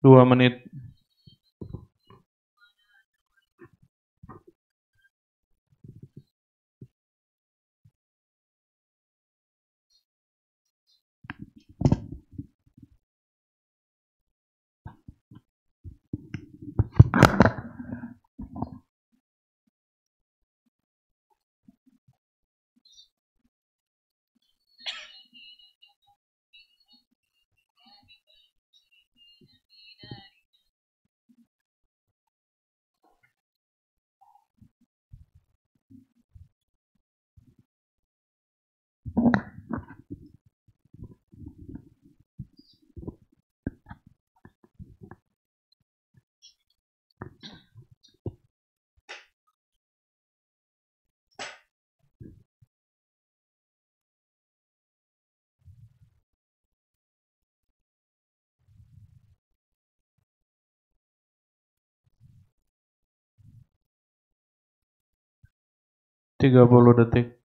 2 menit. Tiga puluh detik.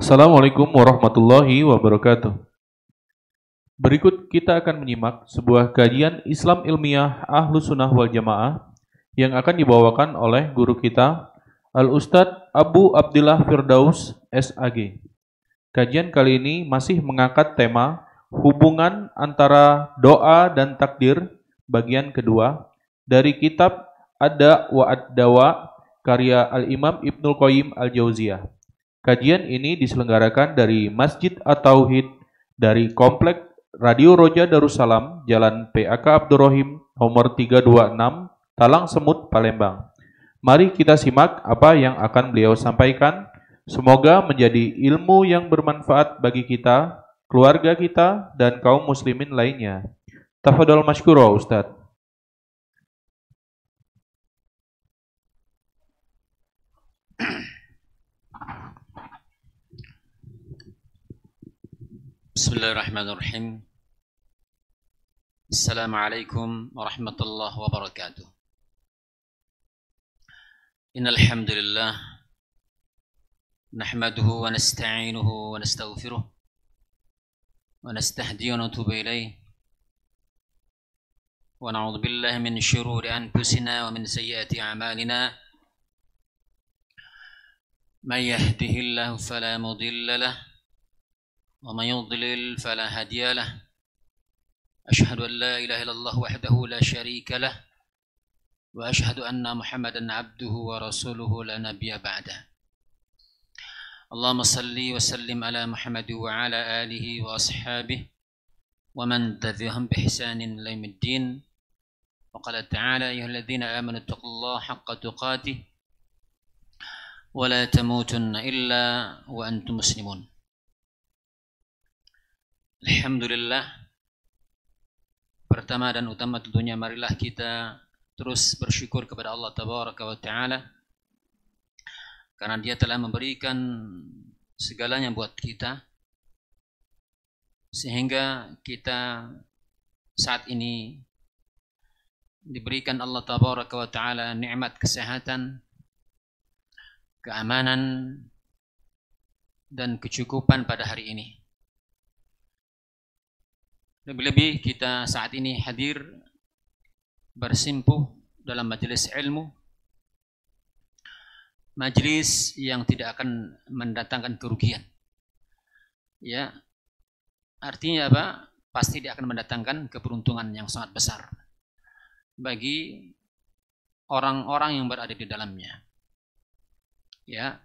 Assalamualaikum warahmatullahi wabarakatuh. Berikut kita akan menyimak sebuah kajian Islam ilmiah Ahlus Sunnah wal Jamaah yang akan dibawakan oleh guru kita, Al-Ustadz Abu Abdillah Firdaus, SAG. Kajian kali ini masih mengangkat tema hubungan antara doa dan takdir bagian kedua dari kitab Ad-Da' wa Ad-Dawa karya Al-Imam Ibnul Qayyim Al-Jauziyah. Kajian ini diselenggarakan dari Masjid At-Tauhid dari Komplek Radio Roja Darussalam, Jalan PAK Abdurrahim, nomor 326, Talang Semut, Palembang. Mari kita simak apa yang akan beliau sampaikan. Semoga menjadi ilmu yang bermanfaat bagi kita, keluarga kita, dan kaum muslimin lainnya. Tafadhol mashkura, Ustadz. Bismillahirrahmanirrahim. Assalamualaikum warahmatullahi wabarakatuh. Innal hamdalillah nahmaduhu wa nasta'inuhu wa nastaghfiruh wa nastahdiyu wa natubu ilayh wa na'udzu billahi min syururi anfusina wa min sayyiati a'malina. May yahdihillahu fala mudilla lahu ومن يضلل فلا هادي له أشهد أن لا إله إلا الله وحده لا شريك له وأشهد أن محمدا عبده ورسوله لا نبي بعده اللهم صل وسلم على محمد وعلى آله وأصحابه ومن تبعهم بإحسان إلى يوم الدين وقال تعالى أيها الذين آمنوا اتقوا الله حق تقاته ولا تموتن إلا وأنتم مسلمون. Alhamdulillah. Pertama dan utama tentunya marilah kita terus bersyukur kepada Allah Tabaraka wa Ta'ala karena Dia telah memberikan segalanya buat kita sehingga kita saat ini diberikan Allah Tabaraka wa Ta'ala nikmat kesehatan, keamanan dan kecukupan pada hari ini. Lebih-lebih kita saat ini hadir bersimpuh dalam majelis ilmu, majelis yang tidak akan mendatangkan kerugian. Ya, artinya apa? Pasti dia akan mendatangkan keberuntungan yang sangat besar bagi orang-orang yang berada di dalamnya. Ya,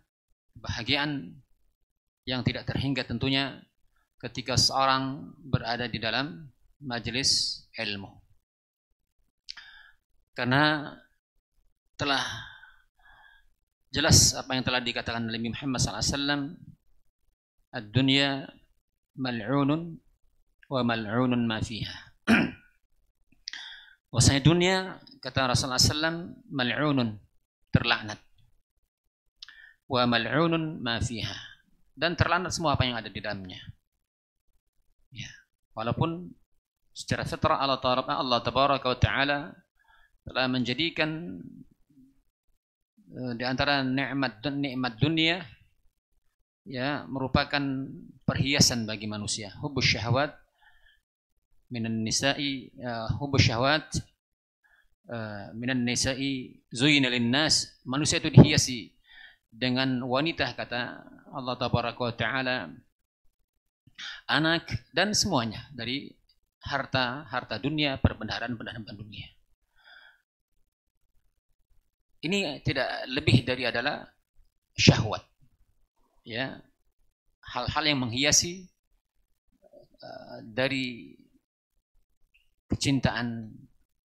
kebahagiaan yang tidak terhingga tentunya ketika seorang berada di dalam majelis ilmu. Karena telah jelas apa yang telah dikatakan Nabi Muhammad SAW, ad-dunya mal'unun wa mal'unun ma fiha. Bahwasanya dunia, kata Rasulullah SAW, mal'unun, terlaknat, wa mal'unun ma fiha, dan terlaknat semua apa yang ada di dalamnya. Ya, walaupun secara fitrah Allah Tabaraka wa Ta'ala telah menjadikan di antara nikmat dunia ya merupakan perhiasan bagi manusia. Hubbus syahwat minan nisa'i, hubbus syahwat minan nisa'i zuyina linnas. Manusia itu dihiasi dengan wanita, kata Allah Tabaraka wa Ta'ala, anak, dan semuanya dari harta dunia, perbendaharaan dunia. Ini tidak lebih dari adalah syahwat, ya, hal-hal yang menghiasi dari kecintaan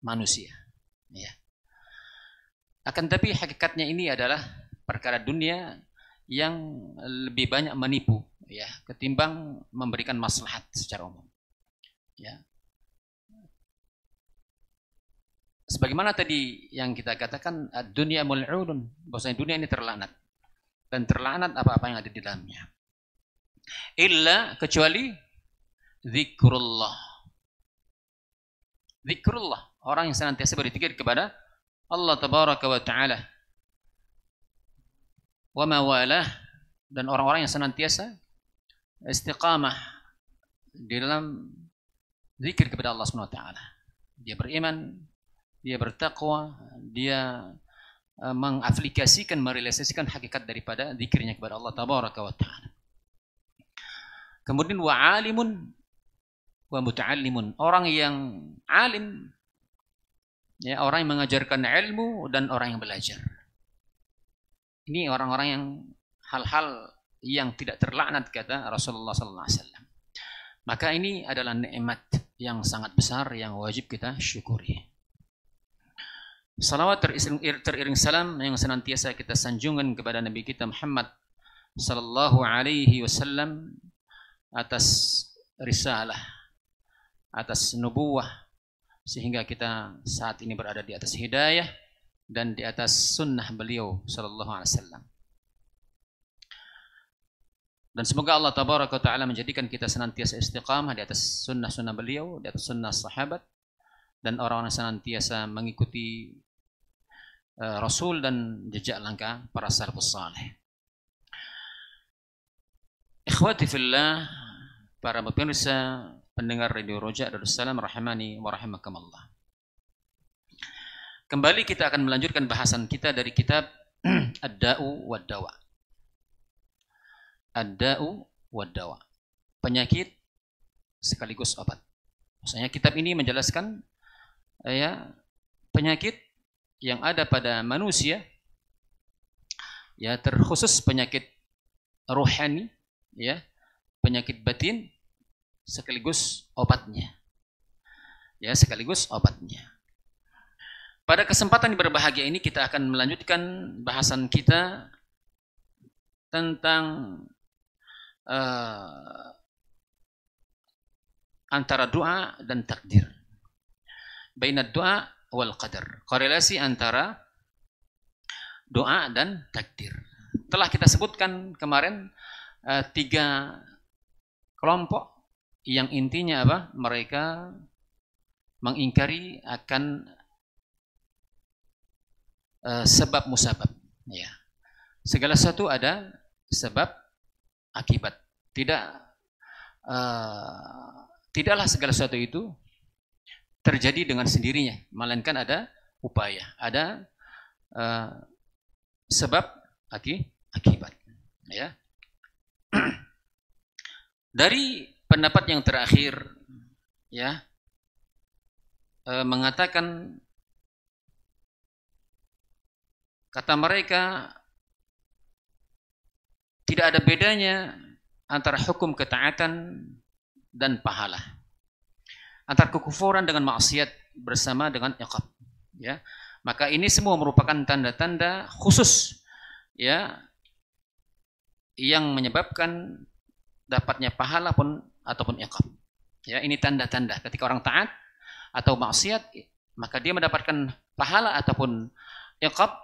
manusia, ya. Akan tapi hakikatnya ini adalah perkara dunia yang lebih banyak menipu, ya, ketimbang memberikan maslahat secara umum, ya. Sebagaimana tadi yang kita katakan, dunia mul'unun, bahwasanya dunia ini terlaknat, dan terlaknat apa-apa yang ada di dalamnya. Illa, kecuali zikrullah. Zikrullah, orang yang senantiasa berzikir kepada Allah Tabaraka wa Ta'ala. Wa mawalah, dan orang-orang yang senantiasa istiqamah di dalam zikir kepada Allah Subhanahu wa Ta'ala. Dia beriman, dia bertakwa, dia mengaplikasikan, merealisasikan hakikat daripada zikirnya kepada Allah Tabaraka wa Ta'ala. Kemudian wa alimun wa muta'allimun, orang yang alim, ya, orang yang mengajarkan ilmu, dan orang yang belajar. Ini orang-orang yang hal-hal yang tidak terlaknat, kata Rasulullah SAW. Maka ini adalah nikmat yang sangat besar yang wajib kita syukuri. Salawat teriring salam yang senantiasa kita sanjungkan kepada Nabi kita Muhammad sallallahu alaihi wasallam atas risalah, atas nubuwah, sehingga kita saat ini berada di atas hidayah dan di atas sunnah beliau sallallahu alaihi wasallam. Dan semoga Allah Tabaraka wa Ta'ala menjadikan kita senantiasa istiqamah di atas sunnah-sunnah beliau, di atas sunnah sahabat, dan orang-orang senantiasa mengikuti Rasul dan jejak langkah para salafus saleh. Ikhwati fillah, para pemirsa pendengar Radio Roja Darussalam rahimani wa rahimakumullah. Kembali kita akan melanjutkan bahasan kita dari kitab Ad-Da'u wad-Dawa. Ad-Da'u wad-Dawa, penyakit sekaligus obat. Maksudnya kitab ini menjelaskan ya penyakit yang ada pada manusia, ya, terkhusus penyakit rohani, ya, penyakit batin, sekaligus obatnya, ya, sekaligus obatnya. Pada kesempatan yang berbahagia ini kita akan melanjutkan bahasan kita tentang antara doa dan takdir, bainad doa wal qadar, korelasi antara doa dan takdir. Telah kita sebutkan kemarin 3 kelompok yang intinya apa? Mereka mengingkari akan sebab musabab, ya. Segala sesuatu ada sebab akibat. Tidaklah segala sesuatu itu terjadi dengan sendirinya, melainkan ada upaya, ada sebab akibat, ya. Dari pendapat yang terakhir, ya, mengatakan, kata mereka, tidak ada bedanya antara hukum ketaatan dan pahala. Antara kekufuran dengan maksiat bersama dengan iqab. Ya. Maka ini semua merupakan tanda-tanda khusus ya yang menyebabkan dapatnya pahala pun ataupun iqab. Ya, ini tanda-tanda ketika orang taat atau maksiat maka dia mendapatkan pahala ataupun iqab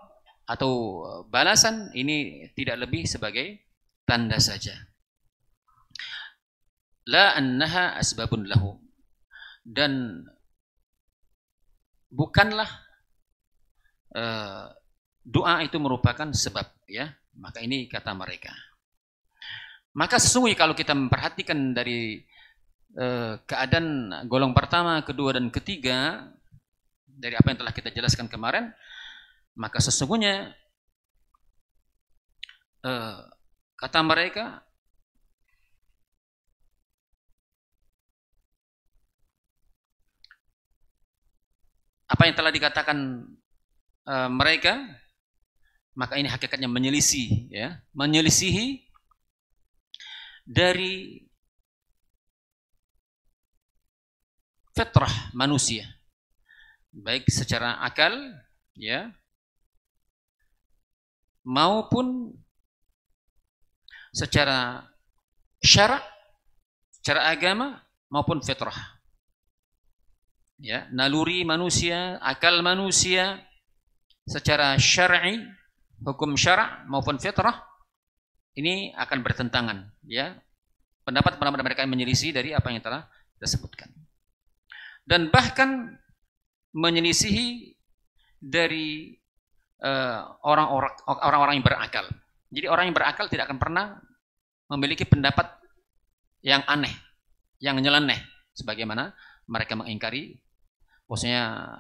atau balasan, ini tidak lebih sebagai tanda saja. La annaha asbabun lahu, dan bukanlah doa itu merupakan sebab, ya. Maka ini kata mereka. Maka sesungguhnya kalau kita memperhatikan dari keadaan golong pertama, kedua dan ketiga dari apa yang telah kita jelaskan kemarin, maka sesungguhnya kata mereka apa yang telah dikatakan mereka, maka ini hakikatnya menyelisih, ya, menyelisihi dari fitrah manusia, baik secara akal, ya, maupun secara syara', secara agama maupun fitrah. Ya, naluri manusia, akal manusia secara syar'i, hukum syara' maupun fitrah ini akan bertentangan, ya. Pendapat-pendapat mereka yang menyelisih dari apa yang telah kita sebutkan. Dan bahkan menyelisihi dari orang-orang yang berakal. Jadi orang yang berakal tidak akan pernah memiliki pendapat yang aneh, yang nyeleneh, sebagaimana mereka mengingkari bahwasanya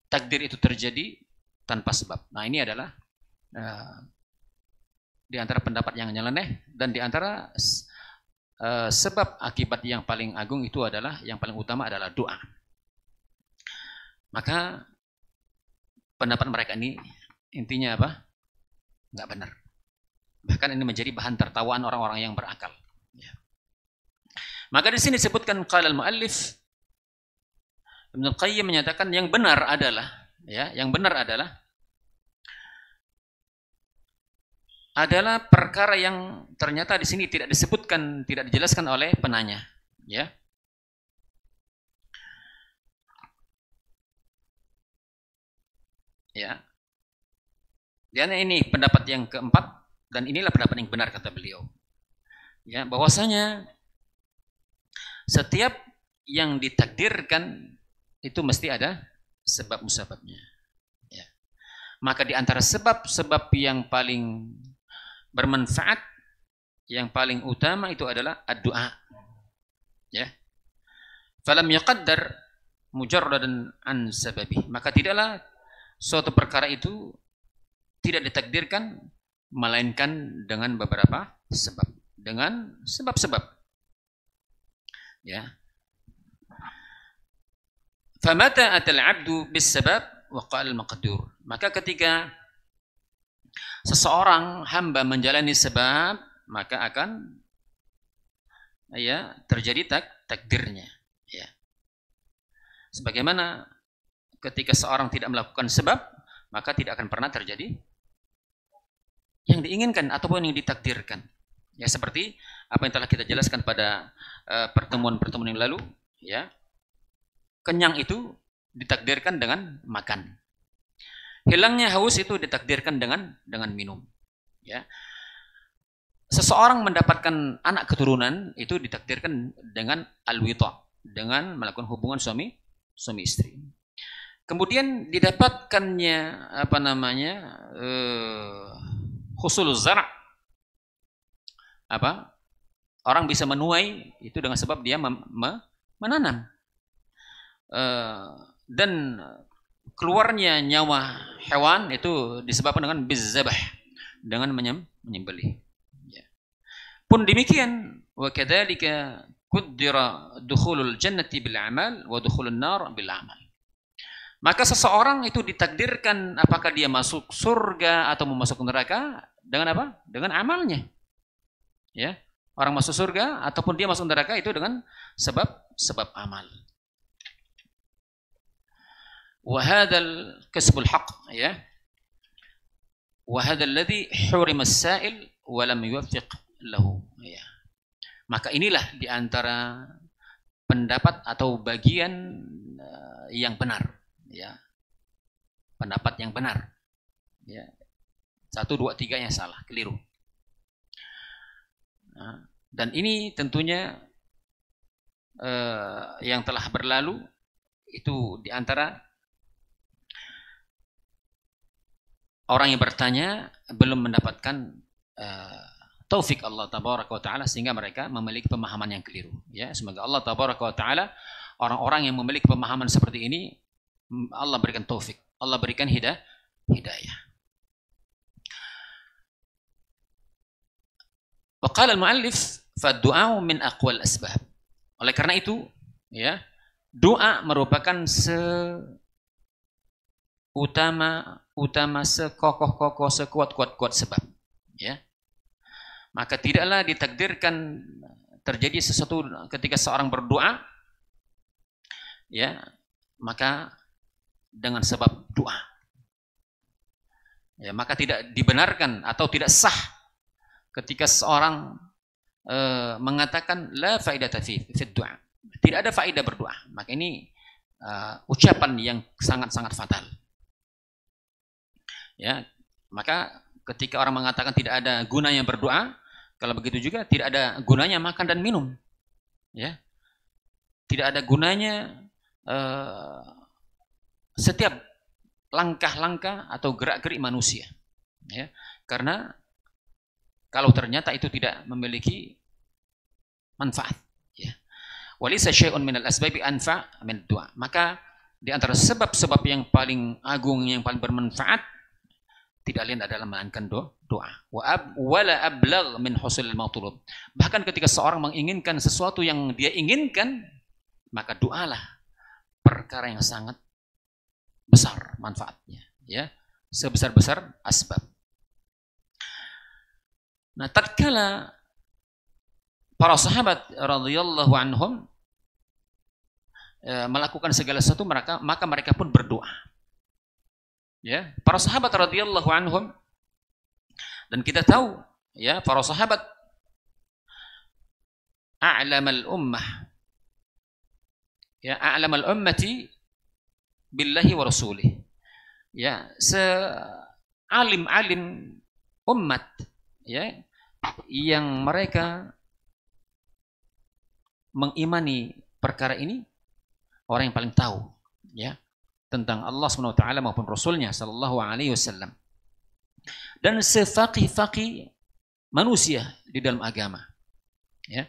takdir itu terjadi tanpa sebab. Nah, ini adalah di antara pendapat yang nyeleneh, dan di antara sebab akibat yang paling agung itu adalah, yang paling utama adalah doa. Maka pendapat mereka ini intinya apa? Nggak benar. Bahkan ini menjadi bahan tertawaan orang-orang yang berakal. Ya. Maka di sini disebutkan qala al-muallif, Ibnu Qayyim menyatakan yang benar adalah, ya, yang benar adalah perkara yang ternyata di sini tidak disebutkan, tidak dijelaskan oleh penanya, ya. Ya. Dan ini pendapat yang keempat, dan inilah pendapat yang benar kata beliau. Ya, bahwasanya setiap yang ditakdirkan itu mesti ada sebab musababnya. Ya. Maka di antara sebab-sebab yang paling bermanfaat, yang paling utama itu adalah ad-du'a. Ya. Falam yaqaddar mujarradan an sababi. Maka tidaklah suatu perkara itu tidak ditakdirkan melainkan dengan beberapa sebab, dengan sebab-sebab. Ya. Famata atal 'abdu bis sabab wa qala al-maqdur. Maka ketika seseorang hamba menjalani sebab, maka akan, ya, terjadi takdirnya, ya. Sebagaimana ketika seorang tidak melakukan sebab, maka tidak akan pernah terjadi yang diinginkan ataupun yang ditakdirkan. Ya, seperti apa yang telah kita jelaskan pada pertemuan-pertemuan yang lalu, ya. Kenyang itu ditakdirkan dengan makan. Hilangnya haus itu ditakdirkan dengan minum. Ya. Seseorang mendapatkan anak keturunan itu ditakdirkan dengan al-wita', dengan melakukan hubungan suami istri. Kemudian didapatkannya husuluz zara'. Orang bisa menuai itu dengan sebab dia menanam. Dan keluarnya nyawa hewan itu disebabkan dengan bizzabah, dengan menyembelih. Ya. Pun demikian, wa kadzalika qaddara dukhulul jannati bil amal wa dukhulun nar bil amal. Maka seseorang itu ditakdirkan apakah dia masuk surga atau masuk neraka dengan apa? Dengan amalnya. Ya. orang masuk surga ataupun dia masuk neraka itu dengan sebab amal. Wa hadzal kasbul haqq, ya. Wa hadzal ladzi hurima as-sa'il wa lam yuwaffiq lahu, ya. Maka inilah di antara pendapat atau bagian yang benar, ya. Pendapat yang benar, ya. 1, 2, 3-nya salah, keliru. Nah, dan ini tentunya yang telah berlalu itu di antara orang yang bertanya belum mendapatkan taufik Allah tabaraka wa taala sehingga mereka memiliki pemahaman yang keliru, ya. Semoga Allah tabaraka wa taala orang-orang yang memiliki pemahaman seperti ini Allah berikan taufik, Allah berikan hidayah. Wa qala al-muallif fa du'a min aqwal asbab. Oleh karena itu, ya, doa merupakan utama sekokoh-kokoh, sekuat-kuat sebab, ya. Maka tidaklah ditakdirkan terjadi sesuatu ketika seorang berdoa, ya, maka dengan sebab doa, ya, maka tidak dibenarkan atau tidak sah ketika seorang mengatakan la faidata fi du'a, tidak ada faedah berdoa. Maka ini ucapan yang sangat-sangat fatal, ya. Maka ketika orang mengatakan tidak ada gunanya berdoa, kalau begitu juga tidak ada gunanya makan dan minum, ya. Tidak ada gunanya setiap langkah-langkah atau gerak-gerik manusia, ya. Karena kalau ternyata itu tidak memiliki manfaat, ya. Walisa syai'un minal asbabi anfa' min du'a. Maka di antara sebab-sebab yang paling agung, yang paling bermanfaat tidak lain adalah melainkan doa. Wala ablagh min husulil matlub. Bahkan ketika seorang menginginkan sesuatu yang dia inginkan, maka doalah perkara yang sangat besar manfaatnya, ya. Sebesar-besar asbab. Nah, tatkala para sahabat radhiyallahu anhum melakukan segala sesuatu, maka mereka pun berdoa, ya. Para sahabat radhiyallahu anhum, dan kita tahu, ya, para sahabat a'lamal ummah, ya, a'lamal ummati billahi wa rasulih, ya, sealim-alim umat, ya, yang mereka mengimani perkara ini, orang yang paling tahu, ya, tentang Allah SWT maupun Rasulnya Sallallahu Alaihi Wasallam, dan sefaqih-faqih manusia di dalam agama, ya.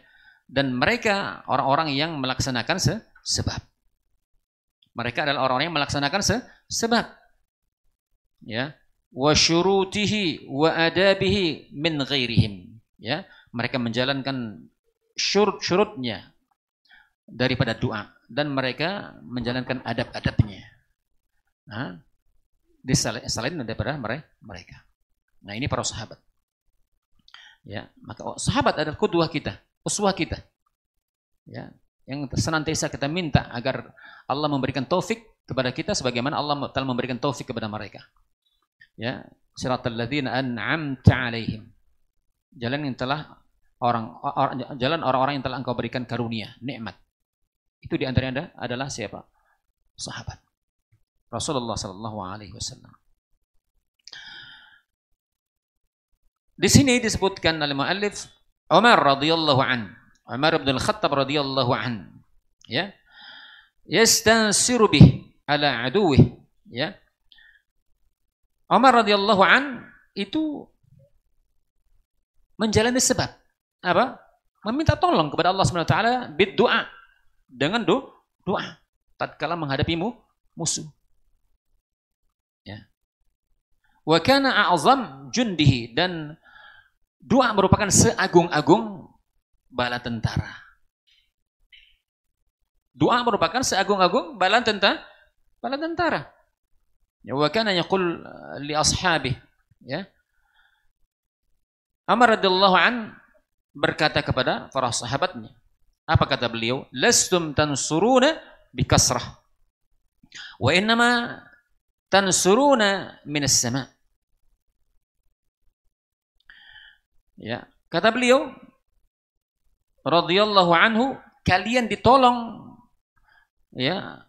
Dan mereka orang-orang yang melaksanakan sebab. Mereka adalah orang-orang yang melaksanakan sebab, ya. Wa syurutihi wa adabihi min ghairihim, ya. Mereka menjalankan syurut-syurutnya daripada doa, dan mereka menjalankan adab-adabnya, nah, selain daripada mereka. Nah, ini para sahabat, ya. Maka sahabat adalah qudwah kita, uswah kita, ya, yang senantiasa kita minta agar Allah memberikan taufik kepada kita sebagaimana Allah telah memberikan taufik kepada mereka, ya. Siratal ladzina an'amta 'alaihim, jalan yang telah jalan orang-orang yang telah Engkau berikan karunia, nikmat. Itu di antaranya adalah siapa? Sahabat Rasulullah sallallahu alaihi wasallam. Di sini disebutkan oleh muallif Umar radhiyallahu an, Umar bin Al-Khattab radhiyallahu an, ya, yastansiru bih ala aduwih, ya. Umar radhiyallahu an itu menjalani sebab apa? Meminta tolong kepada Allah Subhanahu wa taala bid-du'a, dengan doa tatkala menghadapi musuh, ya. Wa kana a'zam jundihi, dan doa merupakan seagung-agung bala tentara. Doa merupakan seagung-agung bala tentara. Ya, wa kana yaqul li ashabihi, ya. Umar radhiyallahu an berkata kepada para sahabatnya. Apa kata beliau? Lastum tansuruna bikasrah wa innama tansuruna minas sama. Ya, kata beliau radhiyallahu anhu, kalian ditolong ya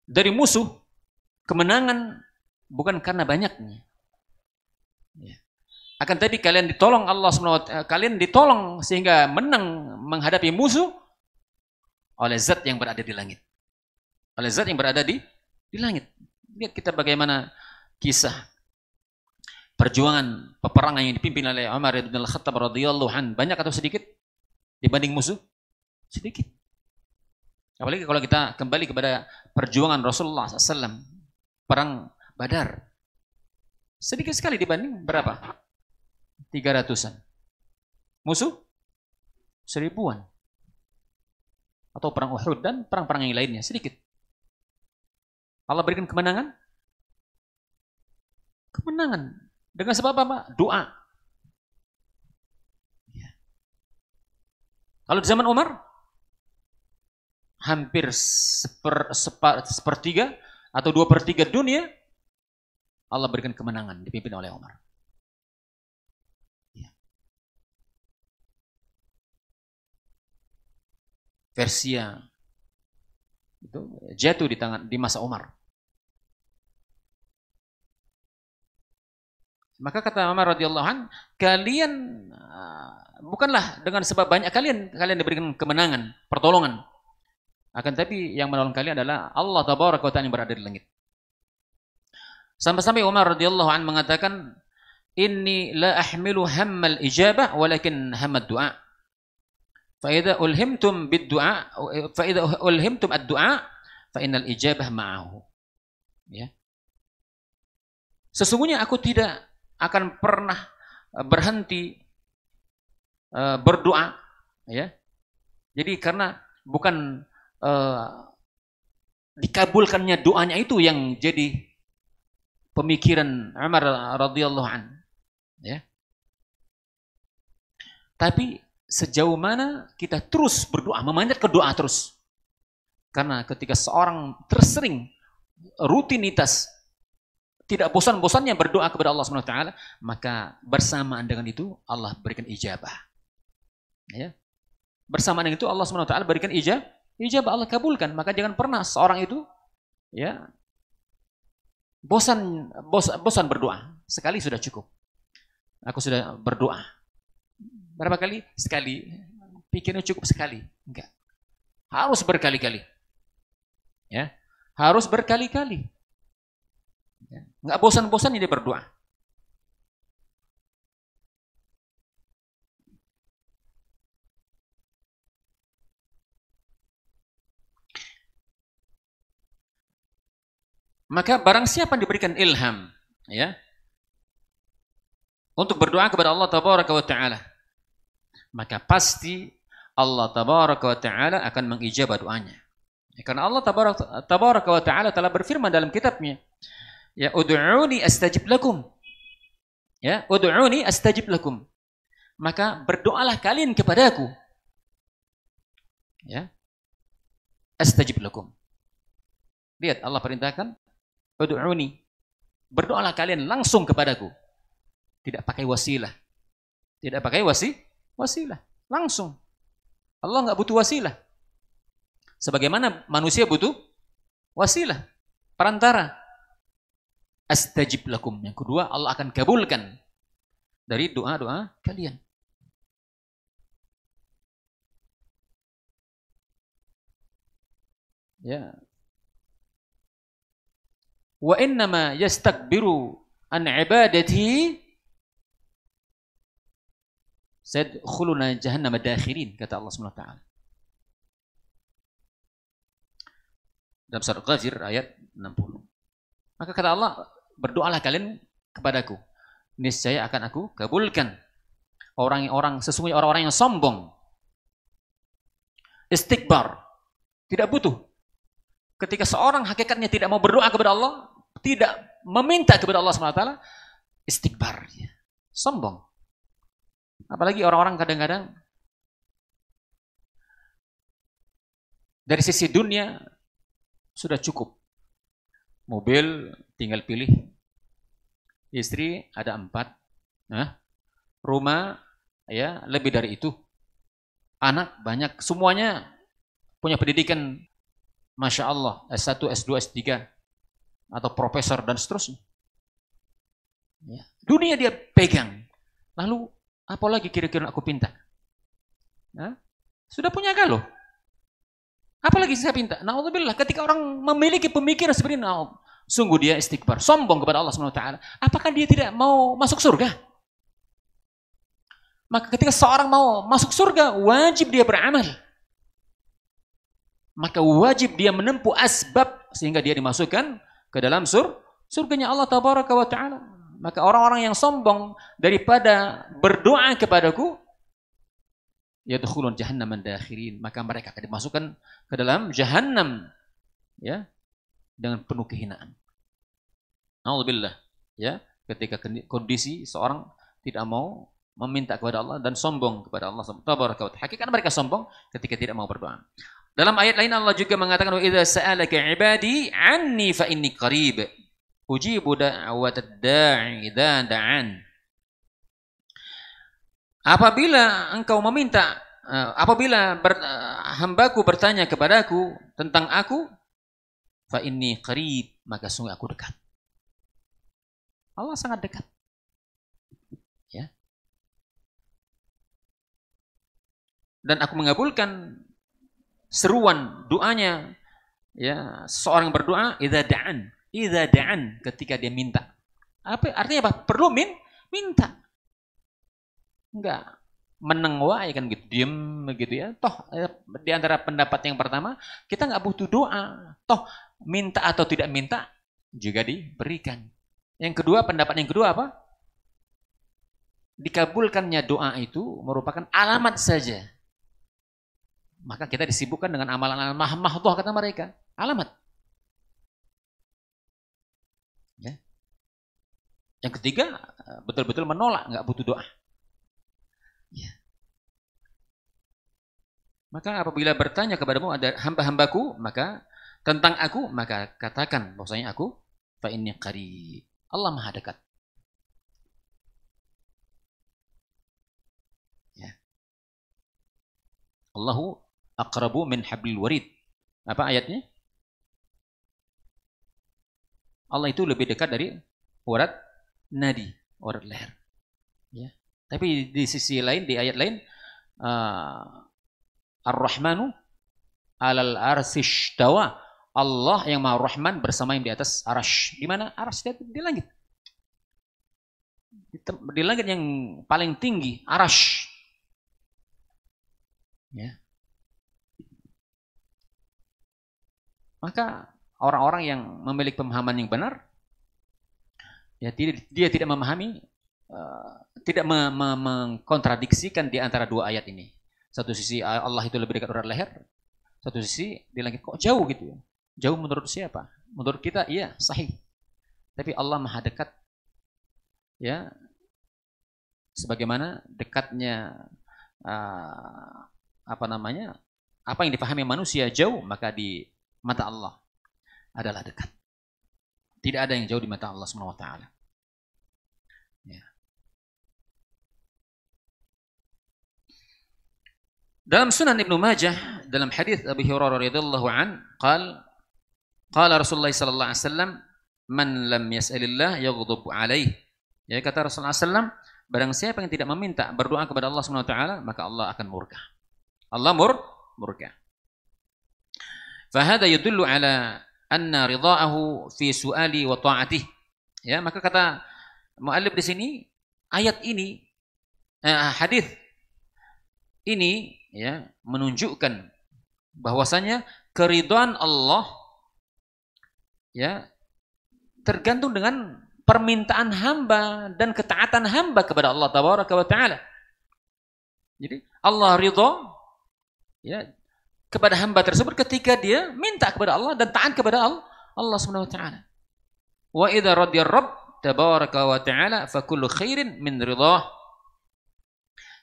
dari musuh, kemenangan bukan karena banyaknya. Ya. Akan tapi kalian ditolong Allah SWT, kalian ditolong sehingga menang menghadapi musuh oleh zat yang berada di langit. Oleh zat yang berada di langit. Lihat kita bagaimana kisah perjuangan peperangan yang dipimpin oleh Umar bin Al-Khattab radhiyallahu anhu, banyak atau sedikit dibanding musuh? Sedikit. Apalagi kalau kita kembali kepada perjuangan Rasulullah SAW, perang Badar, sedikit sekali dibanding berapa? 300-an. Musuh 1000-an. Atau perang Uhud dan perang-perang yang lainnya, sedikit. Allah berikan kemenangan. Kemenangan. Dengan sebab apa? Doa. Ya. Kalau di zaman Umar, hampir sepertiga atau 2/3 dunia, Allah berikan kemenangan dipimpin oleh Umar. Ya. Persia itu jatuh di masa Umar. Maka kata Umar radhiyallahu an, kalian bukanlah dengan sebab banyak kalian diberikan kemenangan, pertolongan. Akan tapi yang menolong kalian adalah Allah tabaraka wa ta'ala yang berada di langit. Sampai-sampai Umar radhiyallahu an mengatakan, inni la ahmilu hammal ijabah walakin hammad du'a. Fa idza ulhimtum bid-du'a fa idza ulhimtum ad-du'a fa innal ijabah ma'ahu. Ya. Sesungguhnya aku tidak akan pernah berhenti berdoa, ya. Jadi karena bukan dikabulkannya doanya itu yang jadi pemikiran Umar radhiyallahu an, ya. Tapi sejauh mana kita terus berdoa, memanjat ke doa terus. Karena ketika seorang tersering rutinitas tidak bosan-bosannya berdoa kepada Allah SWT, maka bersamaan dengan itu Allah berikan ijabah. Ya. Bersamaan dengan itu Allah SWT berikan ijabah, Allah kabulkan. Maka jangan pernah seorang itu ya bosan berdoa. Sekali sudah cukup. Aku sudah berdoa. Berapa kali? Sekali. Pikirnya cukup sekali. Enggak. Harus berkali-kali. Ya. Harus berkali-kali. Nggak bosan-bosan dia berdoa. Maka barang siapa yang diberikan ilham, ya, untuk berdoa kepada Allah tabaraka wa ta'ala, maka pasti Allah tabaraka wa ta'ala akan mengijabah doanya. Karena Allah tabaraka wa ta'ala telah berfirman dalam kitabnya, ya ud'uni astajib lakum. Ya, ud'uni astajib lakum. Maka berdoalah kalian kepadaku. Ya. Astajib lakum. Lihat Allah perintahkan ud'uni. Berdoalah kalian langsung kepadaku. Tidak pakai wasilah. Tidak pakai wasilah. Langsung. Allah enggak butuh wasilah. Sebagaimana manusia butuh wasilah, perantara. Astajib lakum. Yang kedua, Allah akan kabulkan dari doa-doa kalian. Ya. Wa innama yastakbiru an ibadatihi sayadkhuluna jahannam dakhirin, kata Allah SWT. Dalam surah Ghafir ayat 60. Maka kata Allah, berdoalah kalian kepadaku, niscaya akan aku kabulkan. Sesungguhnya orang-orang yang sombong, istikbar, tidak butuh. Ketika seorang hakikatnya tidak mau berdoa kepada Allah, tidak meminta kepada Allah SWT, istikbar, sombong. Apalagi orang-orang kadang-kadang dari sisi dunia sudah cukup. Mobil tinggal pilih. Istri ada 4. Nah, rumah ya lebih dari itu. Anak banyak. Semuanya punya pendidikan Masya Allah. S1, S2, S3. Atau profesor dan seterusnya. Ya. Dunia dia pegang. Lalu apalagi kira-kira aku pinta? Nah, sudah punya galuh. Apalagi saya pinta? Na'udzubillah, ketika orang memiliki pemikiran seperti ini, sungguh dia istighfar, sombong kepada Allah Subhanahu wa taala. Apakah dia tidak mau masuk surga? Maka ketika seorang mau masuk surga, wajib dia beramal. Maka wajib dia menempuh asbab sehingga dia dimasukkan ke dalam surganya Allah Tabaraka wa taala. Maka orang-orang yang sombong daripada berdoa kepadaku, yadkhulun jahannam dakhirin, maka mereka akan dimasukkan ke dalam jahannam ya dengan penuh kehinaan. Alhamdulillah ya, ketika kondisi seorang tidak mau meminta kepada Allah dan sombong kepada Allah Tabaraka wa taala. Hakikat mereka sombong ketika tidak mau berdoa. Dalam ayat lain Allah juga mengatakan wa idza sa'alaka 'ibadi 'anni fa inni qarib ujibu da'watad da'i idza da'an. Apabila engkau meminta, hambaku bertanya kepadaku tentang aku, fa inni qarib, maka sungguh aku dekat. Allah sangat dekat. Ya. Dan aku mengabulkan seruan doanya. Ya, seorang berdoa idza da'an, ketika dia minta. Apa artinya apa? Perlu minta. Enggak meneng wae kan gitu, diem begitu ya. Toh di antara pendapat yang pertama, kita enggak butuh doa. Toh minta atau tidak minta juga diberikan. Yang kedua, pendapat yang kedua apa? Dikabulkannya doa itu merupakan alamat saja. Maka kita disibukkan dengan amalan-amalan mahdhah kata mereka. Alamat. Ya. Yang ketiga, betul-betul menolak, enggak butuh doa. Ya. Maka apabila bertanya kepadamu ada hamba-hambaku, maka tentang aku, maka katakan bahwasanya aku fa inni qarib. Allah Maha dekat. Ya. Allahu aqrabu min hablil warid. Apa ayatnya? Allah itu lebih dekat dari urat nadi, urat leher. Ya. Tapi di sisi lain, di ayat lain, Ar-Rahmanu alal arsish tawa. Allah yang Maha Rahman bersemayam di atas arash. Di mana arash? Di langit. Di langit yang paling tinggi, arash. Ya. Maka orang-orang yang memiliki pemahaman yang benar, ya dia tidak memahami, tidak mengkontradiksikan di antara dua ayat ini. Satu sisi Allah itu lebih dekat urat leher, satu sisi di langit kok jauh gitu ya. Jauh menurut siapa? Menurut kita iya sahih. Tapi Allah Maha dekat. Ya. Sebagaimana dekatnya apa yang dipahami manusia jauh, maka di mata Allah adalah dekat. Tidak ada yang jauh di mata Allah Subhanahu wa taala. Ya. Dalam Sunan Ibnu Majah, dalam hadis Abu Hurairah radhiyallahu an, qala Rasulullah sallallahu alaihi wasallam, man lam yas'alillah yaghdab alaih. Ya, kata Rasulullah sallallahu, barang siapa yang tidak meminta berdoa kepada Allah Subhanahu wa taala, maka Allah akan murka. Allah murka. Fa hadha yadullu ala anna ridaahu fi su'ali wa ta'atih. Ya, maka kata muallif di sini, ayat ini, hadis ini ya menunjukkan bahwasanya keridhaan Allah ya tergantung dengan permintaan hamba dan ketaatan hamba kepada Allah Tabaraka wa taala. Jadi Allah ridha ya kepada hamba tersebut ketika dia minta kepada Allah dan taat kepada Allah Subhanahu wa taala. Wa idza radiya Rabb tabaraka wa taala fa kullu khairin min ridhah.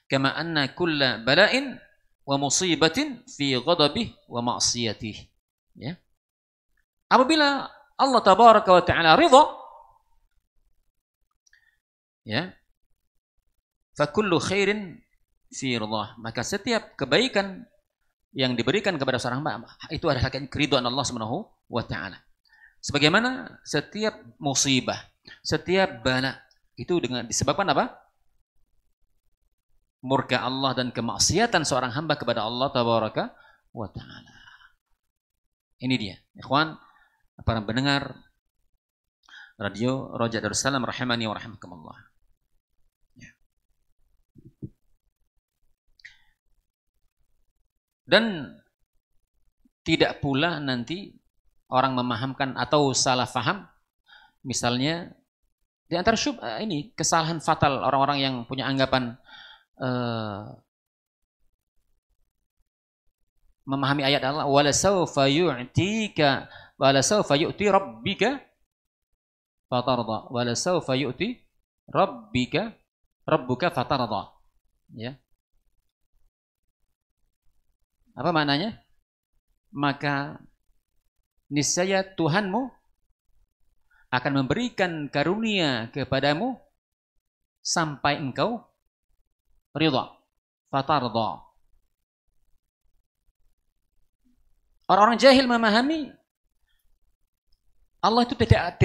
kama anna kulla bala'in wa musibatin fi ghadabih wa ma'siyatih. Ya. Apabila Allah tabaraka wa ta'ala ridha, ya, fa kullu khairin fi ridha, maka setiap kebaikan yang diberikan kepada seorang hamba itu adalah keridhaan Allah Subhanahu wa taala. Sebagaimana setiap musibah, setiap bala itu disebabkan apa? Murka Allah dan kemaksiatan seorang hamba kepada Allah tabaraka wa taala. Ini dia, ikhwan, para pendengar radio Raja Darussalam rahimani wa rahimakumullah. Ya. Dan tidak pula nanti orang memahamkan atau salah faham, misalnya di antara ini kesalahan fatal orang-orang yang punya anggapan memahami ayat Allah, wala sawfa yu'tika wala sawfa yu'ti rabbika fatarda, wala sawfa yu'ti rabbuka fatarda. Ya. Apa maknanya? Maka niscaya Tuhanmu akan memberikan karunia kepadamu sampai engkau ridha, fatarda. Orang-orang jahil memahami Allah itu tidak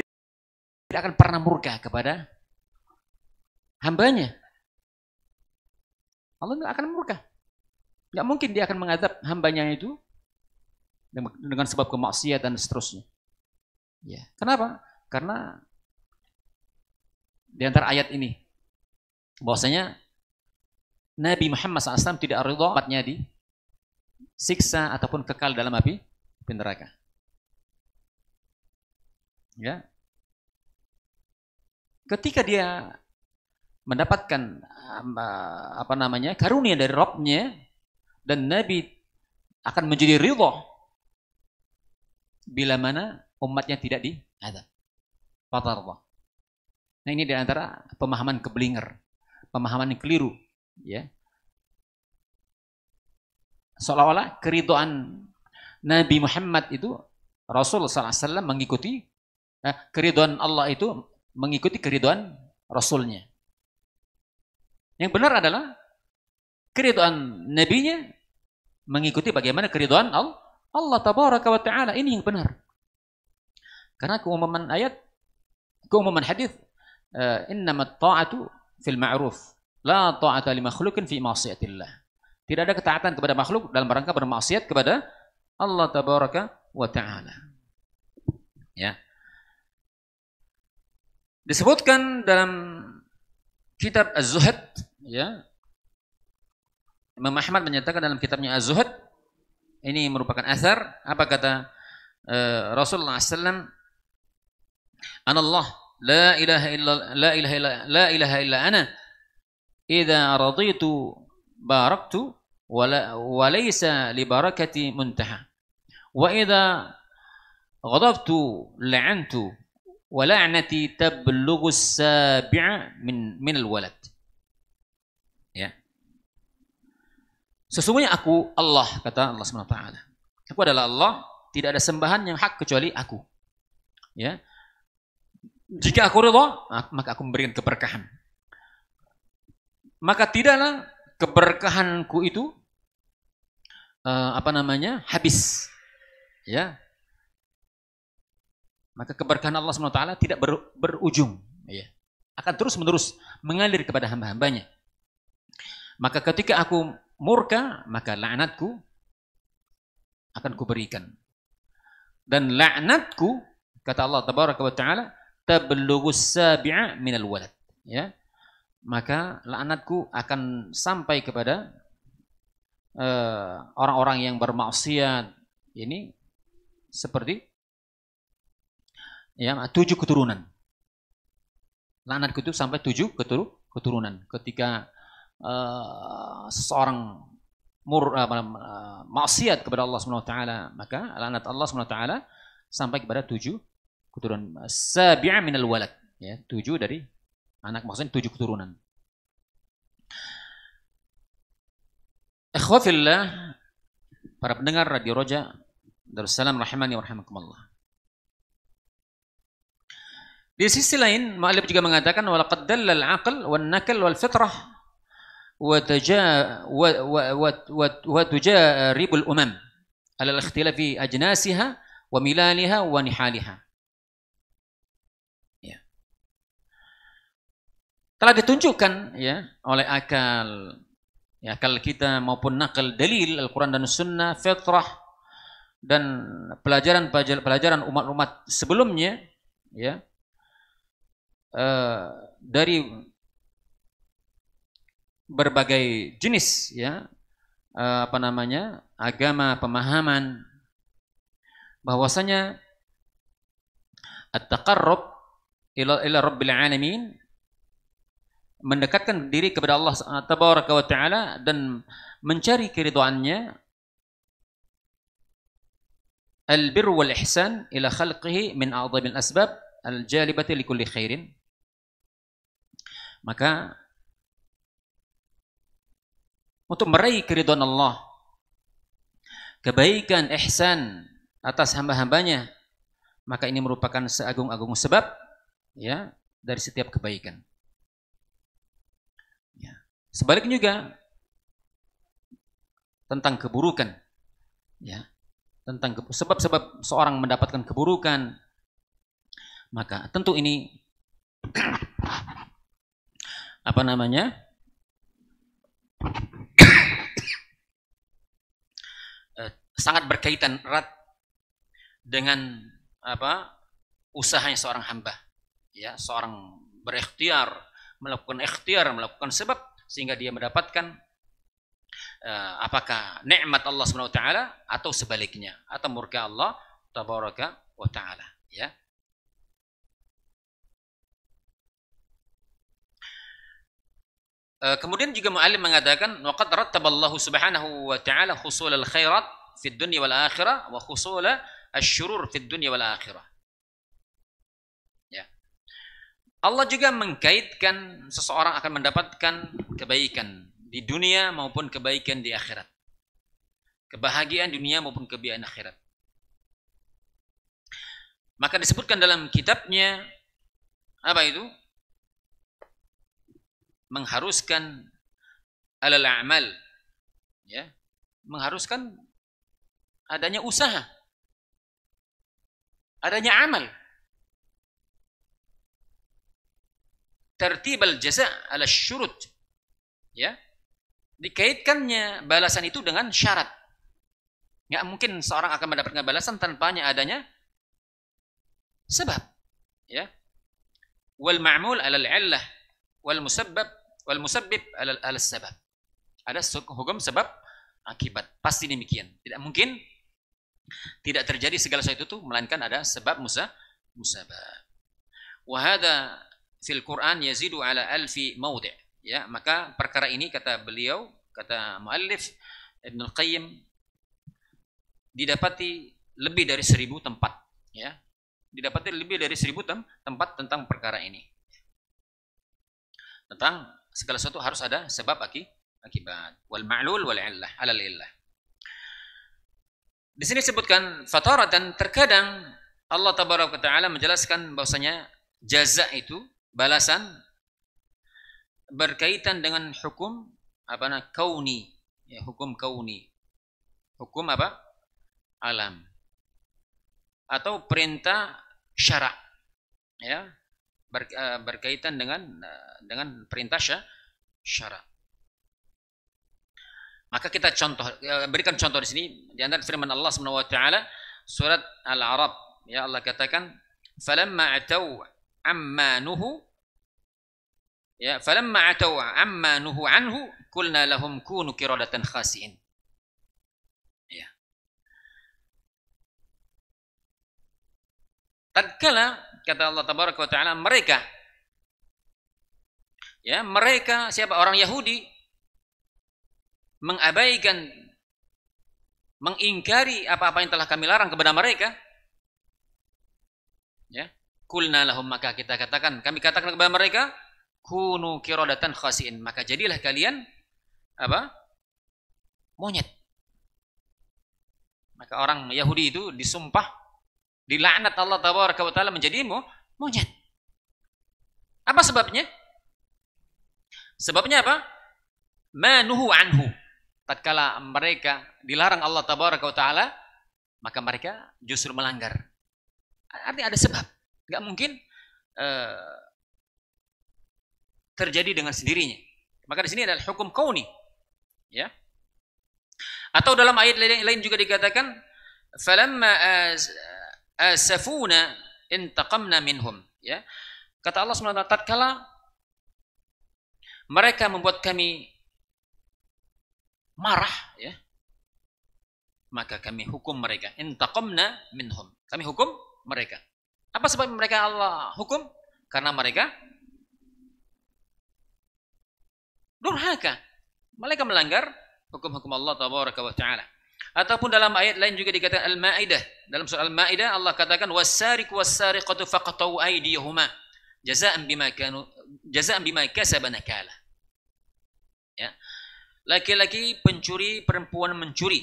akan pernah murka kepada hambanya. Allah tidak akan murka. Tidak mungkin dia akan mengadab hambanya itu dengan sebab kemaksiatan dan seterusnya. Ya. Kenapa? Karena di antara ayat ini bahwasanya Nabi Muhammad SAW tidak ridha umatnya disiksa ataupun kekal dalam api neraka. Ya. Ketika dia mendapatkan karunia dari Rabb-nya dan Nabi akan menjadi ridha bila mana umatnya tidak diazab. Fatarda. Nah, ini di antara pemahaman keblinger, pemahaman yang keliru, ya. Seolah-olah keridhaan Nabi Muhammad itu Rasul sallallahu alaihi wasallam mengikuti keridhaan Allah itu mengikuti keridhaan Rasulnya. Yang benar adalah keridhaan nabinya mengikuti bagaimana keridhaan Allah tabaraka wa taala. Ini yang benar. Karena keumuman ayat, keumuman hadis, innamat ta'atu fil ma'ruf, la ta'ata li makhluqin fi ma'siyatillah. Tidak ada ketaatan kepada makhluk dalam rangka bermaksiat kepada Allah tabaraka wa taala. Ya. Disebutkan dalam kitab Az-Zuhd, ya. Imam Ahmad menyatakan dalam kitabnya Az-Zuhd, ini merupakan asar, apa kata Rasulullah SAW, Anallah la ilaha illa ana idza raditu baraktu wa laysa li barakati muntaha wa idza ghadabtu la'antu wa la'nati tablughu as-sabi'a min al-walad. Ya. Sesungguhnya aku Allah, kata Allah Subhanahu wa taala. Aku adalah Allah, tidak ada sembahan yang hak kecuali aku. Ya. Jika aku ridha, maka aku memberikan keberkahan. Maka tidaklah keberkahanku itu habis. Ya. Maka keberkahan Allah Subhanahu wa taala tidak berujung, ya. Akan terus-menerus mengalir kepada hamba-hambanya. Maka ketika aku murka, maka laknatku akan kuberikan. Dan laknatku, kata Allah tabaraka wa taala, tablughu as-sabi'a minal walad. Ya. Maka laknatku akan sampai kepada orang-orang yang bermaksiat ini seperti 7 keturunan. Laknatku itu sampai 7 keturunan. Ketika seseorang maksiat kepada Allah Subhanahu wa taala, maka laknat Allah Subhanahu wa taala sampai kepada 7 keturunan. Sabi'a minal walad, ya, 7 dari anak, maksudnya 7 keturunan. Ikhwafillah, para pendengar Radio Roja Darussalam rahimani wa rahimakumullah. Di sisi lain, mu'allif juga mengatakan walaqad dalla al-aql wan nakal wal fitrah wa tujaribul umam ala al-ikhtilaf fi ajnasiha wa milaliha wa nihaliha. Ya. Telah ditunjukkan ya oleh akal kita maupun nakal dalil Al-Quran dan Sunnah, fitrah dan pelajaran umat-umat sebelumnya ya dari berbagai jenis ya agama, pemahaman bahwasanya at-taqarrub ila rabbil alamin, mendekatkan diri kepada Allah tabaraka wa taala dan mencari keridhaannya, al-birr wal ihsan ila khalqihi min a'dhamil asbab al-jalibati likulli khairin. Maka untuk meraih keridhaan Allah, kebaikan, ihsan atas hamba-hambanya, maka ini merupakan seagung-agung sebab ya dari setiap kebaikan. Ya. Sebaliknya juga tentang keburukan, ya, tentang sebab-sebab seorang mendapatkan keburukan, maka tentu ini sangat berkaitan erat dengan usahanya seorang hamba, ya, seorang melakukan sebab sehingga dia mendapatkan apakah nikmat Allah Subhanahu wa taala atau sebaliknya, atau murka Allah tabaraka wa taala, ya. Kemudian juga mu'allim mengatakan waqad rattaballahu subhanahu wa ta'ala husul al-khairat fid dunya wal akhirah wa husul asy-syurur fid dunya wal akhirah. Ya. Allah juga mengkaitkan seseorang akan mendapatkan kebaikan di dunia maupun kebaikan di akhirat. Kebahagiaan dunia maupun kebahagiaan akhirat. Maka disebutkan dalam kitabnya apa itu? Mengharuskan alal a'mal, ya, mengharuskan adanya usaha, adanya amal, tertibal jaza ala syurut, ya, dikaitkannya balasan itu dengan syarat. Nggak mungkin seorang akan mendapatkan balasan tanpanya adanya sebab, ya. Wal ma'mul alal illah wal musabbib ala sabab. Ada hukum sebab akibat, pasti demikian. Tidak mungkin tidak terjadi segala sesuatu itu melainkan ada sebab musabab. Wa hadza fil Quran yazidu ala alfi mawdi', ya. Maka perkara ini kata muallif Ibnu Qayyim didapati lebih dari 1000 tempat, ya. Didapati lebih dari 1000 tempat tentang perkara ini. Tentang segala sesuatu harus ada sebab akibat. Wal ma'lul wal illah alal illah. Di sini disebutkan fataratan, terkadang Allah tabaraka taala menjelaskan bahwasanya jaza itu balasan berkaitan dengan hukum kauni, ya, hukum kauni. Hukum alam. Atau perintah syara', ya. Berkaitan dengan perintah syara'. Maka kita berikan contoh di sini di antara firman Allah Subhanahu wa taala surat Al-A'raf, ya, Allah katakan falamma atau amma nuhu anhu qulna lahum kunu qiradatan khasi'in. Ya. Tatkala kata Allah tabaraka wa taala mereka siapa? Orang Yahudi mengabaikan, mengingkari apa-apa yang telah kami larang kepada mereka, ya, qulna lahum, maka kami katakan kepada mereka kunu qiradatan khasi'in, maka jadilah kalian monyet. Maka orang Yahudi itu disumpah, dilaknat Allah Tabaraka wa Ta'ala menjadi monyet. Apa sebabnya? Sebabnya apa? Manuhu anhu. Tatkala mereka dilarang Allah Tabaraka wa Ta'ala, maka mereka justru melanggar. Artinya ada sebab. Nggak mungkin terjadi dengan sendirinya. Maka di sini adalah hukum kauni. Ya. Atau dalam ayat lain juga dikatakan, falamma asafuna intaqamna minhum. Ya. Kata Allah SWT, tatkala mereka membuat kami marah, ya, maka kami hukum mereka. Intaqamna minhum. Kami hukum mereka. Apa sebab mereka Allah hukum? Karena mereka durhaka. Mereka melanggar hukum-hukum Allah Tabaraka wa Ta'ala. Ataupun dalam ayat lain juga dikatakan Al-Maidah. Dalam surah Al-Maidah Allah katakan was-sariqu was-sariqatu faqta'u aydiyahuma jazaan bima kasaba nakala. Ya. Laki-laki pencuri, perempuan mencuri.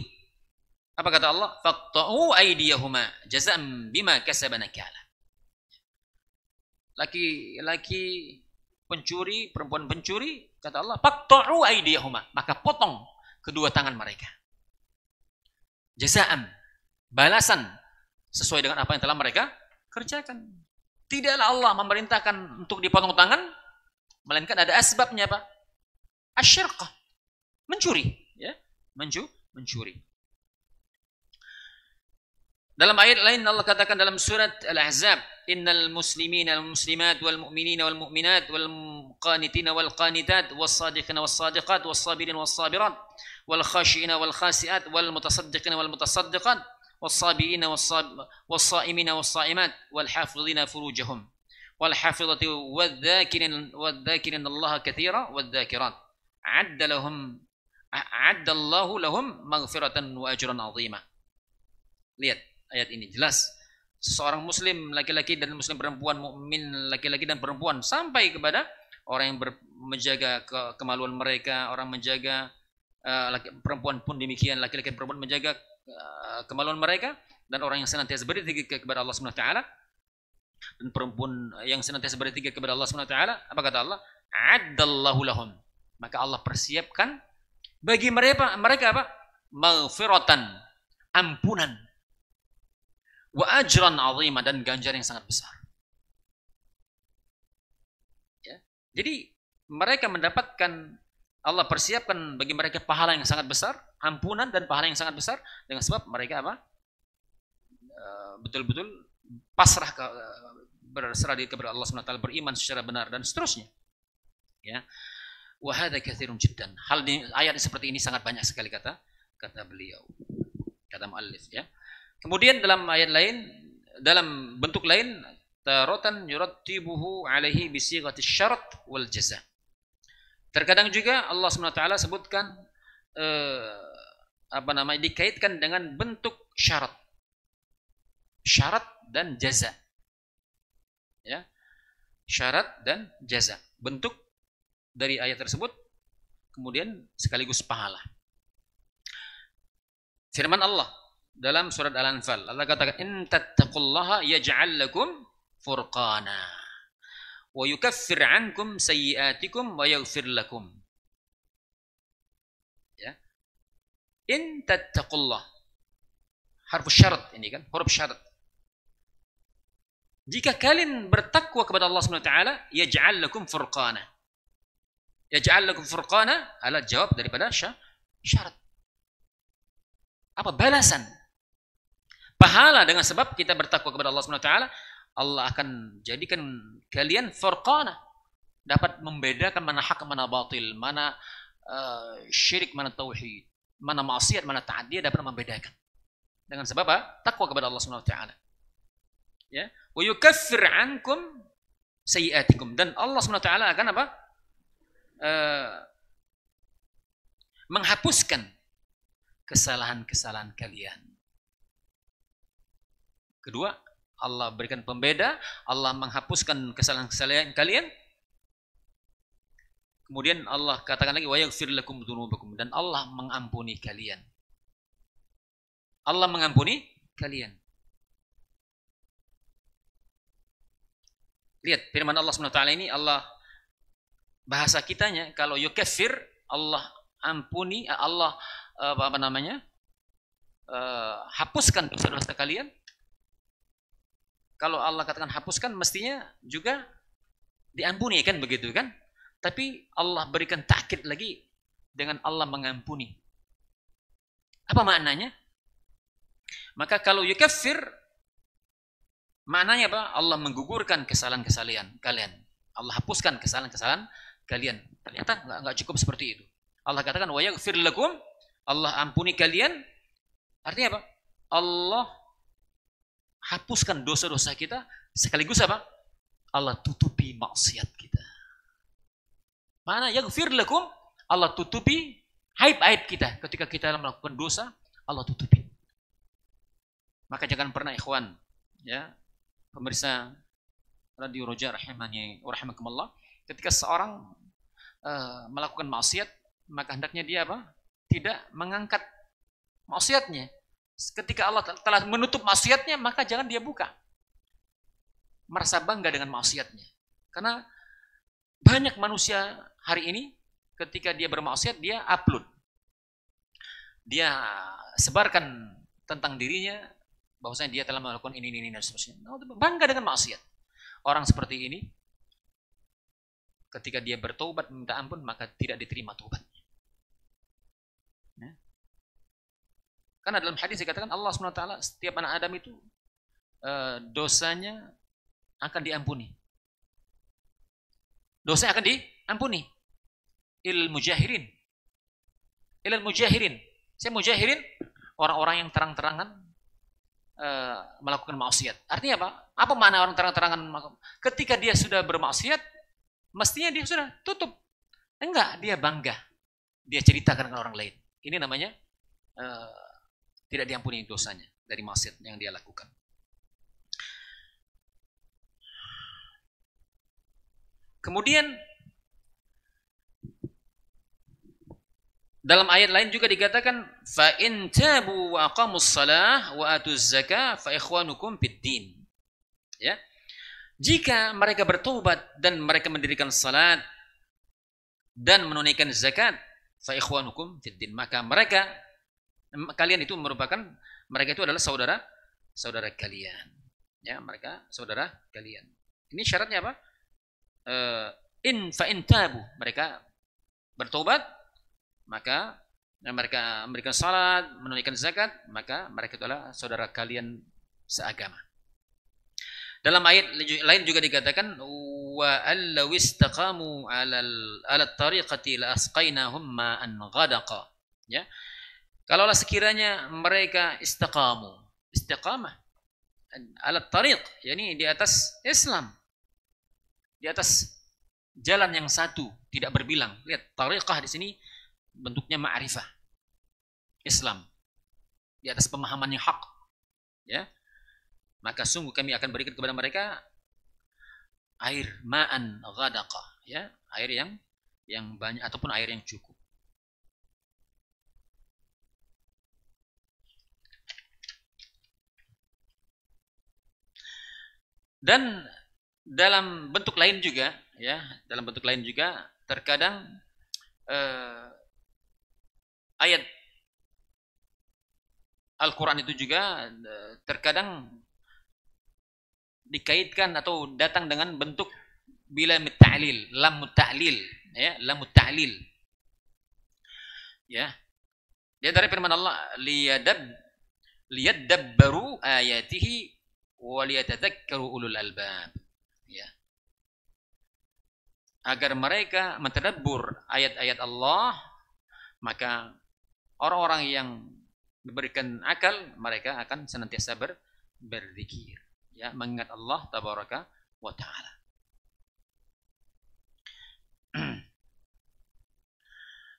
Apa kata Allah? Faqta'u aydiyahuma jazaan bima kasaba nakala. Laki-laki pencuri, perempuan pencuri, kata Allah, faqta'u aydiyahuma, maka potong kedua tangan mereka. Jazaan, balasan sesuai dengan apa yang telah mereka kerjakan. Tidaklah Allah memerintahkan untuk dipotong tangan, melainkan ada asbabnya apa? Asyirqah, mencuri, ya, mencuri. Dalam ayat lain Allah katakan dalam surat Al-Ahzab, innal muslimina wal muslimat wal mu'minina wal mu'minat wal qanitina wal qanitat was sadiqina was sadiqat was sabirin was sabirat wal khashiina wal khasiat wal mutasaddiqina wal mutasaddiqat was sabiina was saimina was saimat wal hafizina furujahum wal hafizati wadh-dhakirin Allah katsira wadh-dhakirat a'adda Allahu lahum maghfiratan wa ajran 'azima. Lihat ayat ini jelas, seseorang muslim laki-laki dan muslim perempuan, mukmin laki-laki dan perempuan, sampai kepada orang yang menjaga kemaluan mereka, orang menjaga perempuan pun demikian, laki-laki dan perempuan menjaga kemaluan mereka, dan orang yang senantiasa berzikir kepada Allah Subhanahu wa taala, dan perempuan yang senantiasa berzikir kepada Allah Subhanahu wa taala, apa kata Allah? A'addallahu lahum, maka Allah persiapkan bagi mereka apa? Maghfiratan, ampunan, wa ajran 'azima, dan ganjaran yang sangat besar. Ya. Jadi mereka mendapatkan, Allah persiapkan bagi mereka pahala yang sangat besar, ampunan dan pahala yang sangat besar, dengan sebab mereka apa? Betul-betul pasrah berserah diri kepada Allah Subhanahu wa taala, beriman secara benar dan seterusnya. Ya. Wa hadza katsirun jiddan. Hal di ayat seperti ini sangat banyak sekali kata beliau, kata muallif, ya. Kemudian dalam ayat lain, dalam bentuk lain, taratan yurattibuhu alaihi bisighati syarat wal jaza. Terkadang juga Allah SWT sebutkan dikaitkan dengan bentuk syarat. Syarat dan jaza. Ya. Syarat dan jaza. Bentuk dari ayat tersebut kemudian sekaligus pahala. Firman Allah dalam surat Al-Anfal, Allah katakan, in tattaqullaha yaj'al lakum furqana wa yukaffir ankum sayyi'atikum wa yaghfir lakum. Ya. In tattaqullah, harfu syarat ini kan, huruf syarat. Jika kalian bertakwa kepada Allah Subhanahu wa taala, yaj'al lakum furqana. Yaj'al lakum furqana adalah jawab daripada syarat. Apa balasan? Pahala dengan sebab kita bertakwa kepada Allah Subhanahu wa taala, Allah akan jadikan kalian furqana, dapat membedakan mana hak, mana batil, mana syirik, mana tauhid, mana maksiat, mana taat, dia dapat membedakan. Dengan sebab apa? Takwa kepada Allah Subhanahu wa taala. Ya, wa yukaffir ankum sayyi'atikum, dan Allah Subhanahu wa taala akan apa? Menghapuskan kesalahan-kesalahan kalian. Kedua, Allah berikan pembeda, Allah menghapuskan kesalahan-kesalahan kalian. Kemudian Allah katakan lagi, wa yaghfir lakum dzunubakum, dan Allah mengampuni kalian. Allah mengampuni kalian. Lihat firman Allah SWT ini, Allah bahasa kitanya kalau yukaffir, Allah ampuni, Allah hapuskan dosa-dosa kalian. Kalau Allah katakan hapuskan, mestinya juga diampuni, kan begitu kan? Tapi Allah berikan takkid lagi dengan Allah mengampuni. Apa maknanya? Maka kalau yukaffir, maknanya apa? Allah menggugurkan kesalahan-kesalahan kalian. Allah hapuskan kesalahan-kesalahan kalian. Ternyata nggak cukup seperti itu. Allah katakan wa yaghfir lakum, Allah ampuni kalian. Artinya apa? Allah hapuskan dosa-dosa kita, sekaligus apa? Allah tutupi maksiat kita. Mana yaghfir lakum, Allah tutupi aib-aib kita. Ketika kita melakukan dosa, Allah tutupi. Maka jangan pernah ikhwan, ya, pemirsa Radio Roja rahimani wa rahimakumullah, ketika seorang melakukan maksiat, maka hendaknya dia apa? Tidak mengangkat maksiatnya. Ketika Allah telah menutup maksiatnya, maka jangan dia buka. Merasa bangga dengan maksiatnya. Karena banyak manusia hari ini ketika dia bermaksiat, dia upload. Dia sebarkan tentang dirinya bahwasanya dia telah melakukan ini dan seterusnya. Bangga dengan maksiat. Orang seperti ini ketika dia bertobat minta ampun, maka tidak diterima tobatnya. Ya. Karena dalam hadis dikatakan Allah SWT, setiap anak Adam itu dosanya akan diampuni. Dosa akan diampuni. Ilal mujahirin. Saya mujahirin orang-orang yang terang-terangan melakukan maksiat. Artinya apa? Apa makna orang terang-terangan melakukan? Ketika dia sudah bermaksiat, mestinya dia sudah tutup. Enggak, dia bangga. Dia ceritakan dengan orang lain. Ini namanya tidak diampuni dosanya dari maksiat yang dia lakukan. Kemudian dalam ayat lain juga dikatakan fa in tabu wa aqamus shalah wa atuz zakah fa ikhwanukum fid din. Ya. Jika mereka bertobat dan mereka mendirikan salat dan menunaikan zakat, fa ikhwanukum fid din, maka kalian itu adalah saudara kalian. Ya, mereka saudara kalian. Ini syaratnya apa? In tabu, mereka bertobat, maka mereka memberikan salat, menunaikan zakat, maka mereka adalah saudara kalian seagama. Dalam ayat lain juga dikatakan wa allaw istaqamu ala tariqati la asqainahum ma'an ghadaqa. Ya. Kalaulah sekiranya mereka istiqamah ala tariq, yakni di atas Islam, di atas jalan yang satu, tidak berbilang. Lihat, tariqah di sini bentuknya ma'rifah. Islam. Di atas pemahaman yang hak. Ya. Maka sungguh kami akan berikan kepada mereka air ma'an ghadaqa, ya, air yang banyak ataupun air yang cukup. Dan dalam bentuk lain juga, ya, terkadang ayat Al-Quran itu juga terkadang dikaitkan atau datang dengan bentuk bila ta'lil, lam ta'lil, ya, lam ta'lil. Ya. Di antara firman Allah, liyadabbaru ayatihi wa liyatadzakkaru ulul albab. Ya. Agar mereka mentadabbur ayat-ayat Allah, maka orang-orang yang diberikan akal, mereka akan senantiasa berzikir, ya, mengingat Allah tabaraka wa taala.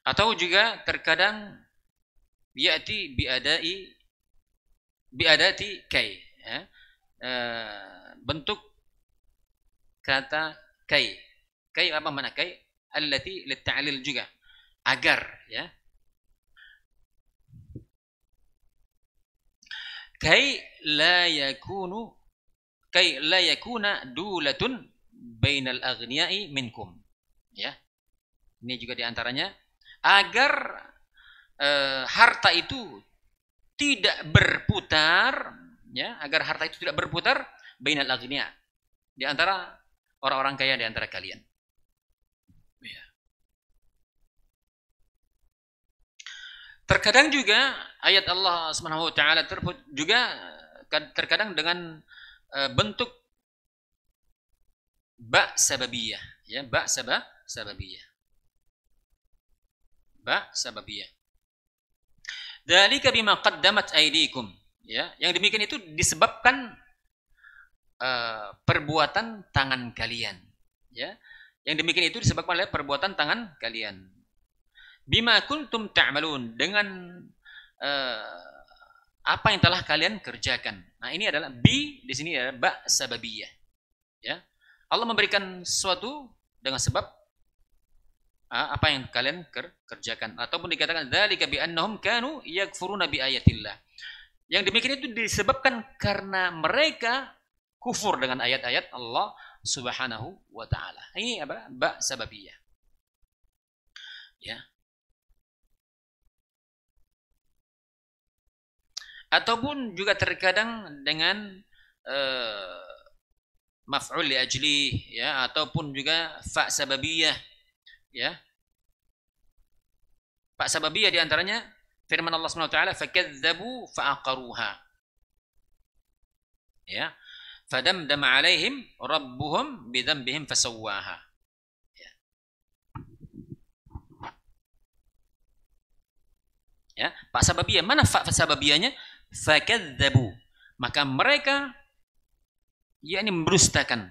Atau juga terkadang ya'ti biadati kai, ya. Bentuk kata kai. Kai apa makna kai? allati litta'lil juga, agar, ya. Kai la yakuna dulatun bainal aghniya'i minkum, ya. Ini juga diantaranya agar harta itu tidak berputar, ya, agar harta itu tidak berputar bainal aghniya, di antara orang-orang kaya di antara kalian. Ya. Terkadang juga ayat Allah Subhanahu wa taala juga terkadang dengan bentuk ba sababiyah, ya, ba sababiyah. Ba sababiyah. Dzalika bima qaddamat aydikum, ya. Yang demikian itu disebabkan perbuatan tangan kalian, ya. Yang demikian itu disebabkan oleh perbuatan tangan kalian. Bima kuntum ta'malun, dengan apa yang telah kalian kerjakan. Nah, ini adalah bi, di sini adalah ba sababiyah, ya. Allah memberikan sesuatu dengan sebab apa yang kalian kerjakan, ataupun dikatakan dzalika bi annahum kanu yakfuruna bi ayatillah. Yang demikian itu disebabkan karena mereka kufur dengan ayat-ayat Allah Subhanahu wa taala. Ini apa? Ba sababiyah. Ya. Ataupun juga terkadang dengan maf'ul li ajli, ya, ataupun juga fa sababiyah, ya. Fa sababiyah di antaranya firman Allah Subhanahu wa taala fakadzabu fa'aqaruha, ya, fadamdama alaihim rabbuhum bidzambihim fasawwaha, ya. Ya, fa sababiyah, mana fa sababiyahnya? Fakadzabu, maka mereka yakni mendustakan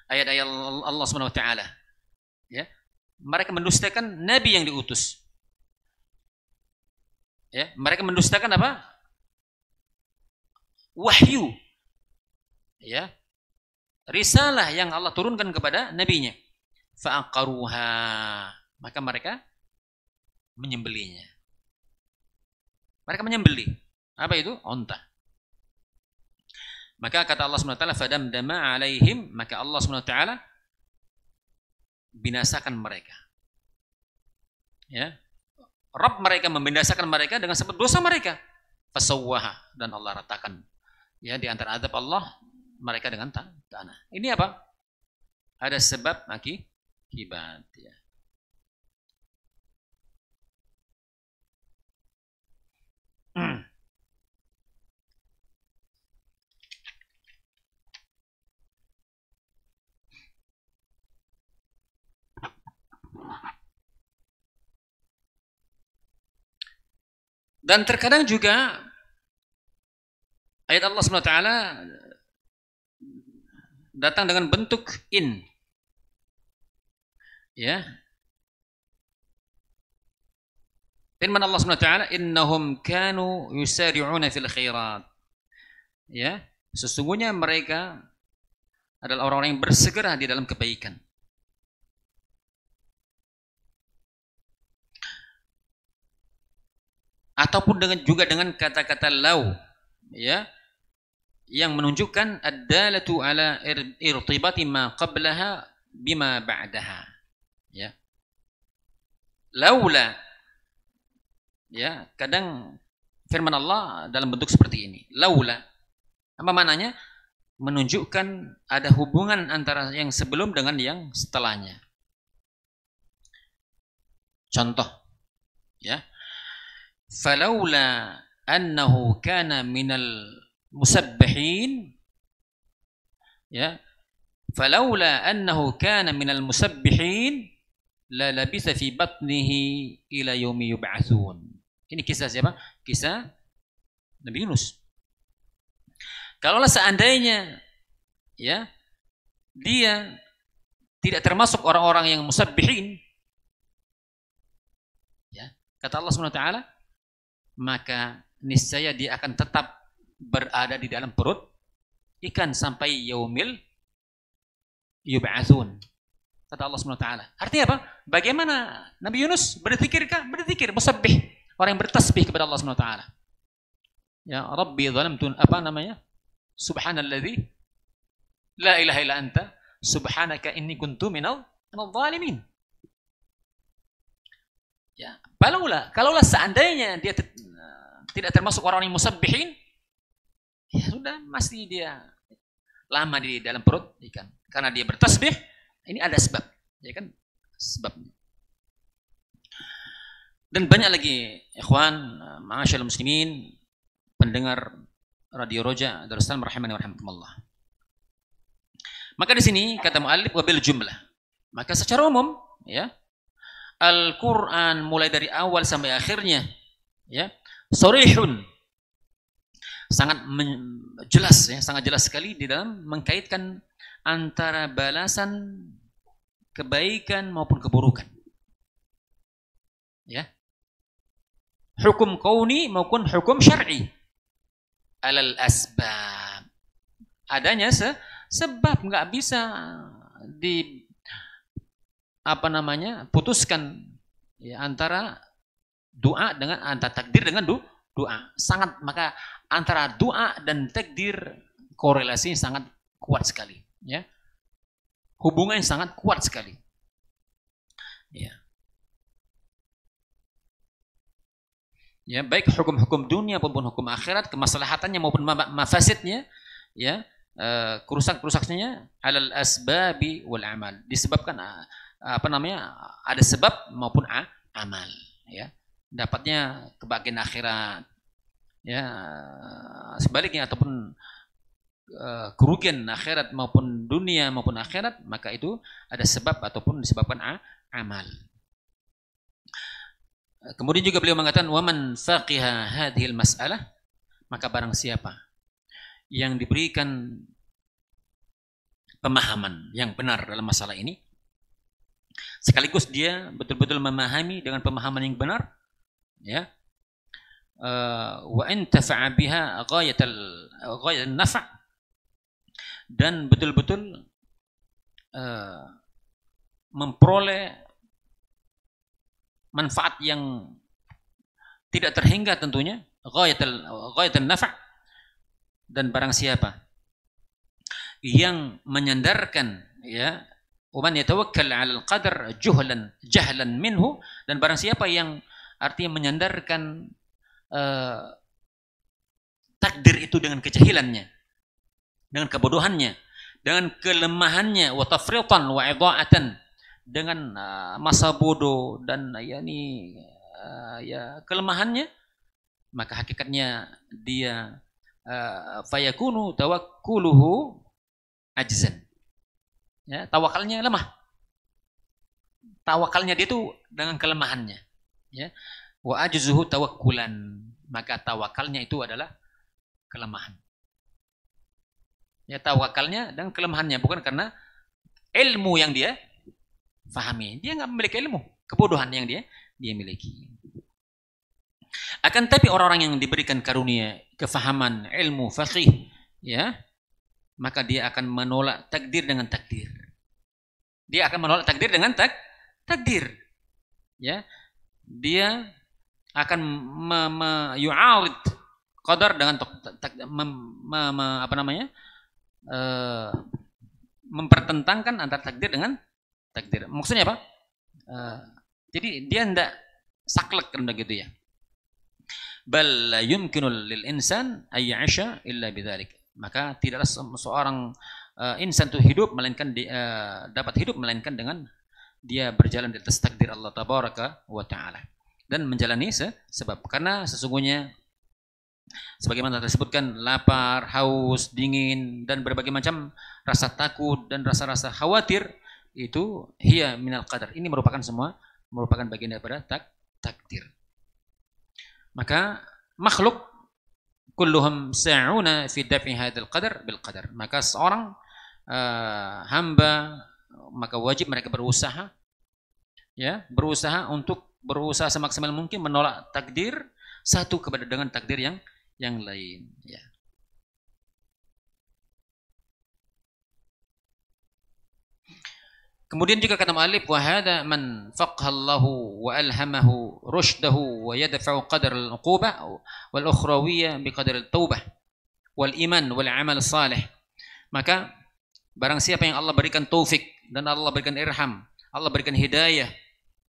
ayat-ayat Allah Subhanahu wa taala, ya. Mereka mendustakan nabi yang diutus, ya. Mereka mendustakan apa? Wahyu, ya, risalah yang Allah turunkan kepada nabinya. Fa'aqaruha, maka mereka menyembelihnya. Mereka menyembelih apa itu? Unta. Maka kata Allah Subhanahu wa taala fadamdama alaihim, maka Allah Subhanahu wa taala binasakan mereka, ya. Rabb mereka membinasakan mereka dengan sebab dosa mereka, fasawwaha, dan Allah ratakan, ya, di antara azab Allah mereka dengan tanah. Ini apa? Ada sebab akibat, ya. Dan terkadang juga ayat Allah SWT datang dengan bentuk in, ya. Firman Allah SWT, innahum kanu yusari'una fil khairat, ya, sesungguhnya mereka adalah orang-orang yang bersegera di dalam kebaikan. Ataupun juga dengan kata-kata lau, ya, yang menunjukkan ad-dalatu ala irtibati ma qablaha bima ba'daha, ya. Laula, ya, kadang firman Allah dalam bentuk seperti ini. Laula, apa maknanya? Menunjukkan ada hubungan antara yang sebelum dengan yang setelahnya. Contoh, ya. Falaula annahu kana minal musabbihin, ya, falaula annahu kana minal musabbihin la labitha fi batnihi ila yaumi yub'atsun. Ini kisah siapa? Kisah Nabi Yunus. Kalaulah seandainya, ya, dia tidak termasuk orang-orang yang musabbihin, ya, kata Allah Subhanahu wa taala, maka niscaya dia akan tetap berada di dalam perut ikan sampai yaumil yub'atsun, kata Allah Subhanahu wa taala. Artinya apa? Bagaimana Nabi Yunus berzikirkah? Berzikir, musabbih, orang yang bertasbih kepada Allah Subhanahu wa taala. Ya Rabbi zalamtu Subhanalladzi la ilaha illa anta subhanaka inni kuntu minal zalimin. Ya, kalaulah seandainya dia tidak termasuk orang yang musabbihin, ya sudah mesti dia lama di dalam perut ikan. Karena dia bertasbih, ini ada sebab, ya kan? Sebabnya. Dan banyak lagi ikhwan, ma'asyiral muslimin, pendengar Radio Roja Darussalam rahimani wa rahmatullah. Maka di sini kata muallif wabil jumlah. Maka secara umum, ya, Al-Qur'an mulai dari awal sampai akhirnya, ya, sharihun, sangat jelas, ya, sangat jelas sekali di dalam mengkaitkan antara balasan kebaikan maupun keburukan. Ya. Hukum kauni maupun hukum syar'i. Alal asbab. Adanya sebab, nggak bisa putuskan, ya, antara doa dengan antara takdir dengan doa. Sangat, maka antara doa dan takdir korelasi sangat kuat sekali, ya. Hubungannya sangat kuat sekali. Ya. Ya, baik hukum-hukum dunia maupun hukum akhirat, kemaslahatannya maupun mafasidnya, ya, kerusakannya alal asbabi wal amal, disebabkan ada sebab maupun amal, ya, dapatnya kebahagiaan akhirat, ya, sebaliknya ataupun kerugian akhirat maupun dunia maupun akhirat, maka itu ada sebab ataupun disebabkan amal. Kemudian juga beliau mengatakan waman faqiha hadhil mas'alah, maka barang siapa yang diberikan pemahaman yang benar dalam masalah ini, sekaligus dia betul-betul memahami dengan pemahaman yang benar, ya, wa intafa'a biha ghayatan nafa', dan betul-betul memperoleh manfaat yang tidak terhingga tentunya, ghayatan nafa', dan barang siapa yang menyandarkan, ya, waman yatawakkal 'alal qadar jahlan minhu, dan barang siapa yang artinya menyandarkan takdir itu dengan kejahilannya, dengan kebodohannya, dengan kelemahannya, wa tafritan wa idha'atan, dengan masa bodoh dan kelemahannya, maka hakikatnya dia fayakunu tawakkuluhu ajzan, ya, tawakalnya lemah, tawakalnya dia itu dengan kelemahannya, ya, wa ajzuhu tawakkulan, maka tawakalnya itu adalah kelemahan, ya, tawakalnya dengan kelemahannya, bukan karena ilmu yang dia fahami, dia nggak memiliki ilmu, kebodohan yang dia miliki. Akan tapi orang-orang yang diberikan karunia kefahaman ilmu faqih, ya, maka dia akan menolak takdir dengan takdir. Dia akan menolak takdir dengan takdir. Ya. Dia akan yu'arid qadar dengan mempertentangkan antara takdir dengan takdir. Maksudnya apa? Jadi dia tidak saklek kan begitu, ya. Bal la yumkinu lil insan ay ya'isha illa bidzalik. Maka tidaklah seorang insan itu hidup melainkan dapat hidup melainkan dengan dia berjalan di atas takdir Allah tabaraka wa taala dan menjalani sebab. Karena sesungguhnya sebagaimana disebutkan, lapar, haus, dingin, dan berbagai macam rasa takut dan rasa-rasa khawatir itu hiya minal qadar. Ini merupakan bagian daripada takdir. Maka makhluk kulluhum sa'una fi daf'i hadzal qadar bil qadar. Maka seorang hamba, maka wajib mereka berusaha, ya, berusaha semaksimal mungkin menolak takdir satu kepada dengan takdir yang lain, ya. Kemudian juga kata mu'allif, wa hadha man faqahallahu wa alhamahu rushdahu wa yadfa'u qadar al-uqubah wal ukhrawiyah biqadar al-taubah wal iman wal amal salih. Maka barang siapa yang Allah berikan taufik dan Allah berikan irham, Allah berikan hidayah,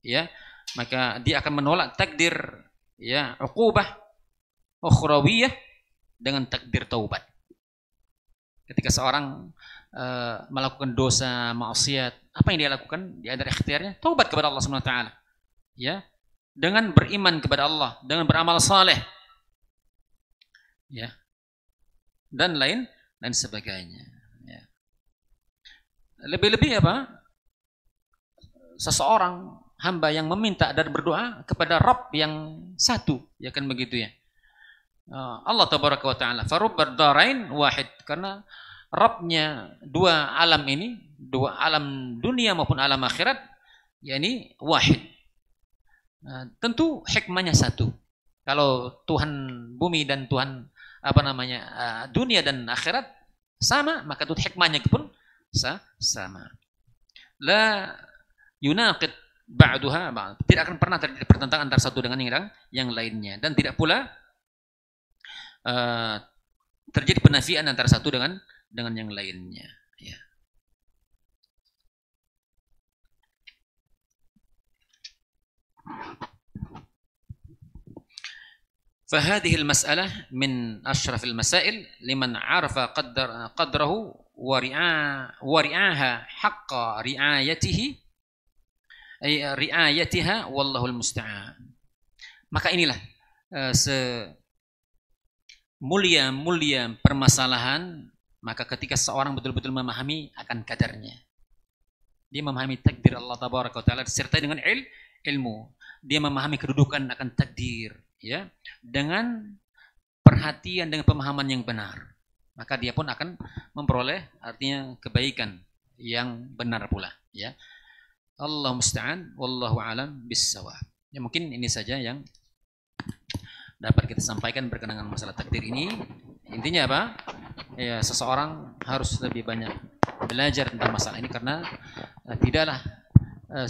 ya, maka dia akan menolak takdir, ya, uqubah ukhrawiyah dengan takdir taubat. Ketika seorang melakukan dosa, maksiat, apa yang dia lakukan? Di antara ikhtiarnya taubat kepada Allah Subhanahu wa taala. Ya. Dengan beriman kepada Allah, dengan beramal saleh. Ya. Dan lain sebagainya, ya. Lebih-lebih apa? Seseorang hamba yang meminta dan berdoa kepada Rabb yang satu, ya kan begitu ya. Allah tabaraka wa taala, farubbad darain wahid, karena Rabbnya dua alam ini, dua alam dunia maupun alam akhirat, yakni wahid. Tentu hikmahnya satu. Kalau Tuhan bumi dan Tuhan dunia dan akhirat sama, maka itu hikmahnya pun sama. La yunaqid ba'duha ba'd. Tidak akan pernah terjadi pertentangan antara satu dengan yang lainnya, dan tidak pula terjadi penafian antara satu dengan yang lainnya, ya. فهذه المسألة من أشرف المسائل لمن عرف قدره ورعاها حق رعايته أي رعايتها والله المستعان. Maka inilah mulia permasalahan. Maka ketika seorang betul-betul memahami akan kadarnya, dia memahami takdir Allah tabaraka wa taala disertai dengan ilmu, dia memahami kedudukan akan takdir, ya, dengan perhatian, dengan pemahaman yang benar, maka dia pun akan memperoleh artinya kebaikan yang benar pula, ya. Allah musta'an, wallahu alam bissawab. Ya, mungkin ini saja yang dapat kita sampaikan berkenaan dengan masalah takdir ini. Intinya apa? Ya, seseorang harus lebih banyak belajar tentang masalah ini, karena tidaklah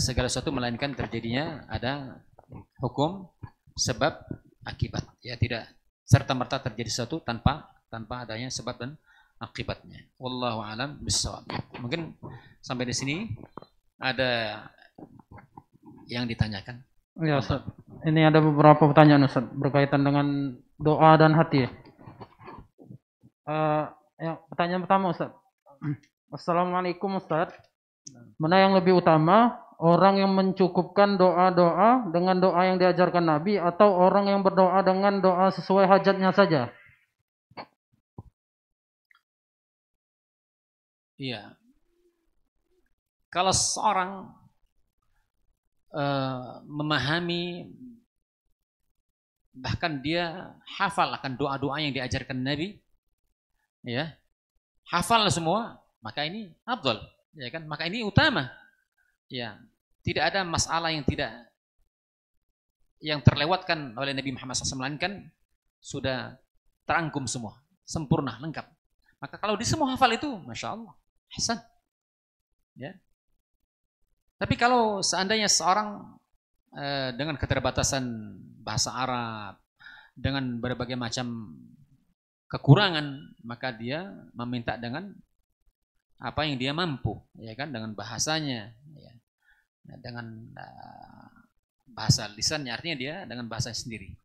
segala sesuatu melainkan terjadinya ada hukum sebab akibat. Ya, tidak serta-merta terjadi sesuatu tanpa adanya sebab dan akibatnya. Wallahu a'lam bishawab. Mungkin sampai di sini ada yang ditanyakan. Ya, Ustaz. Ini ada beberapa pertanyaan, Ustaz, berkaitan dengan doa dan hati. Pertanyaan pertama, Ustaz. Assalamualaikum, Ustaz. Mana yang lebih utama, orang yang mencukupkan doa-doa dengan doa yang diajarkan Nabi, atau orang yang berdoa dengan doa sesuai hajatnya saja? Iya. Kalau seorang memahami, bahkan dia hafal akan doa-doa yang diajarkan Nabi, ya, hafal semua, maka ini afdal, ya kan, maka ini utama, ya. Tidak ada masalah yang terlewatkan oleh Nabi Muhammad SAW, kan sudah terangkum semua, sempurna, lengkap. Maka kalau di semua hafal itu, masya Allah, hasan, ya. Tapi kalau seandainya seorang dengan keterbatasan bahasa Arab, dengan berbagai macam kekurangan, maka dia meminta dengan apa yang dia mampu, ya kan, dengan bahasanya, ya, dengan bahasa lisannya, artinya dia dengan bahasa sendiri.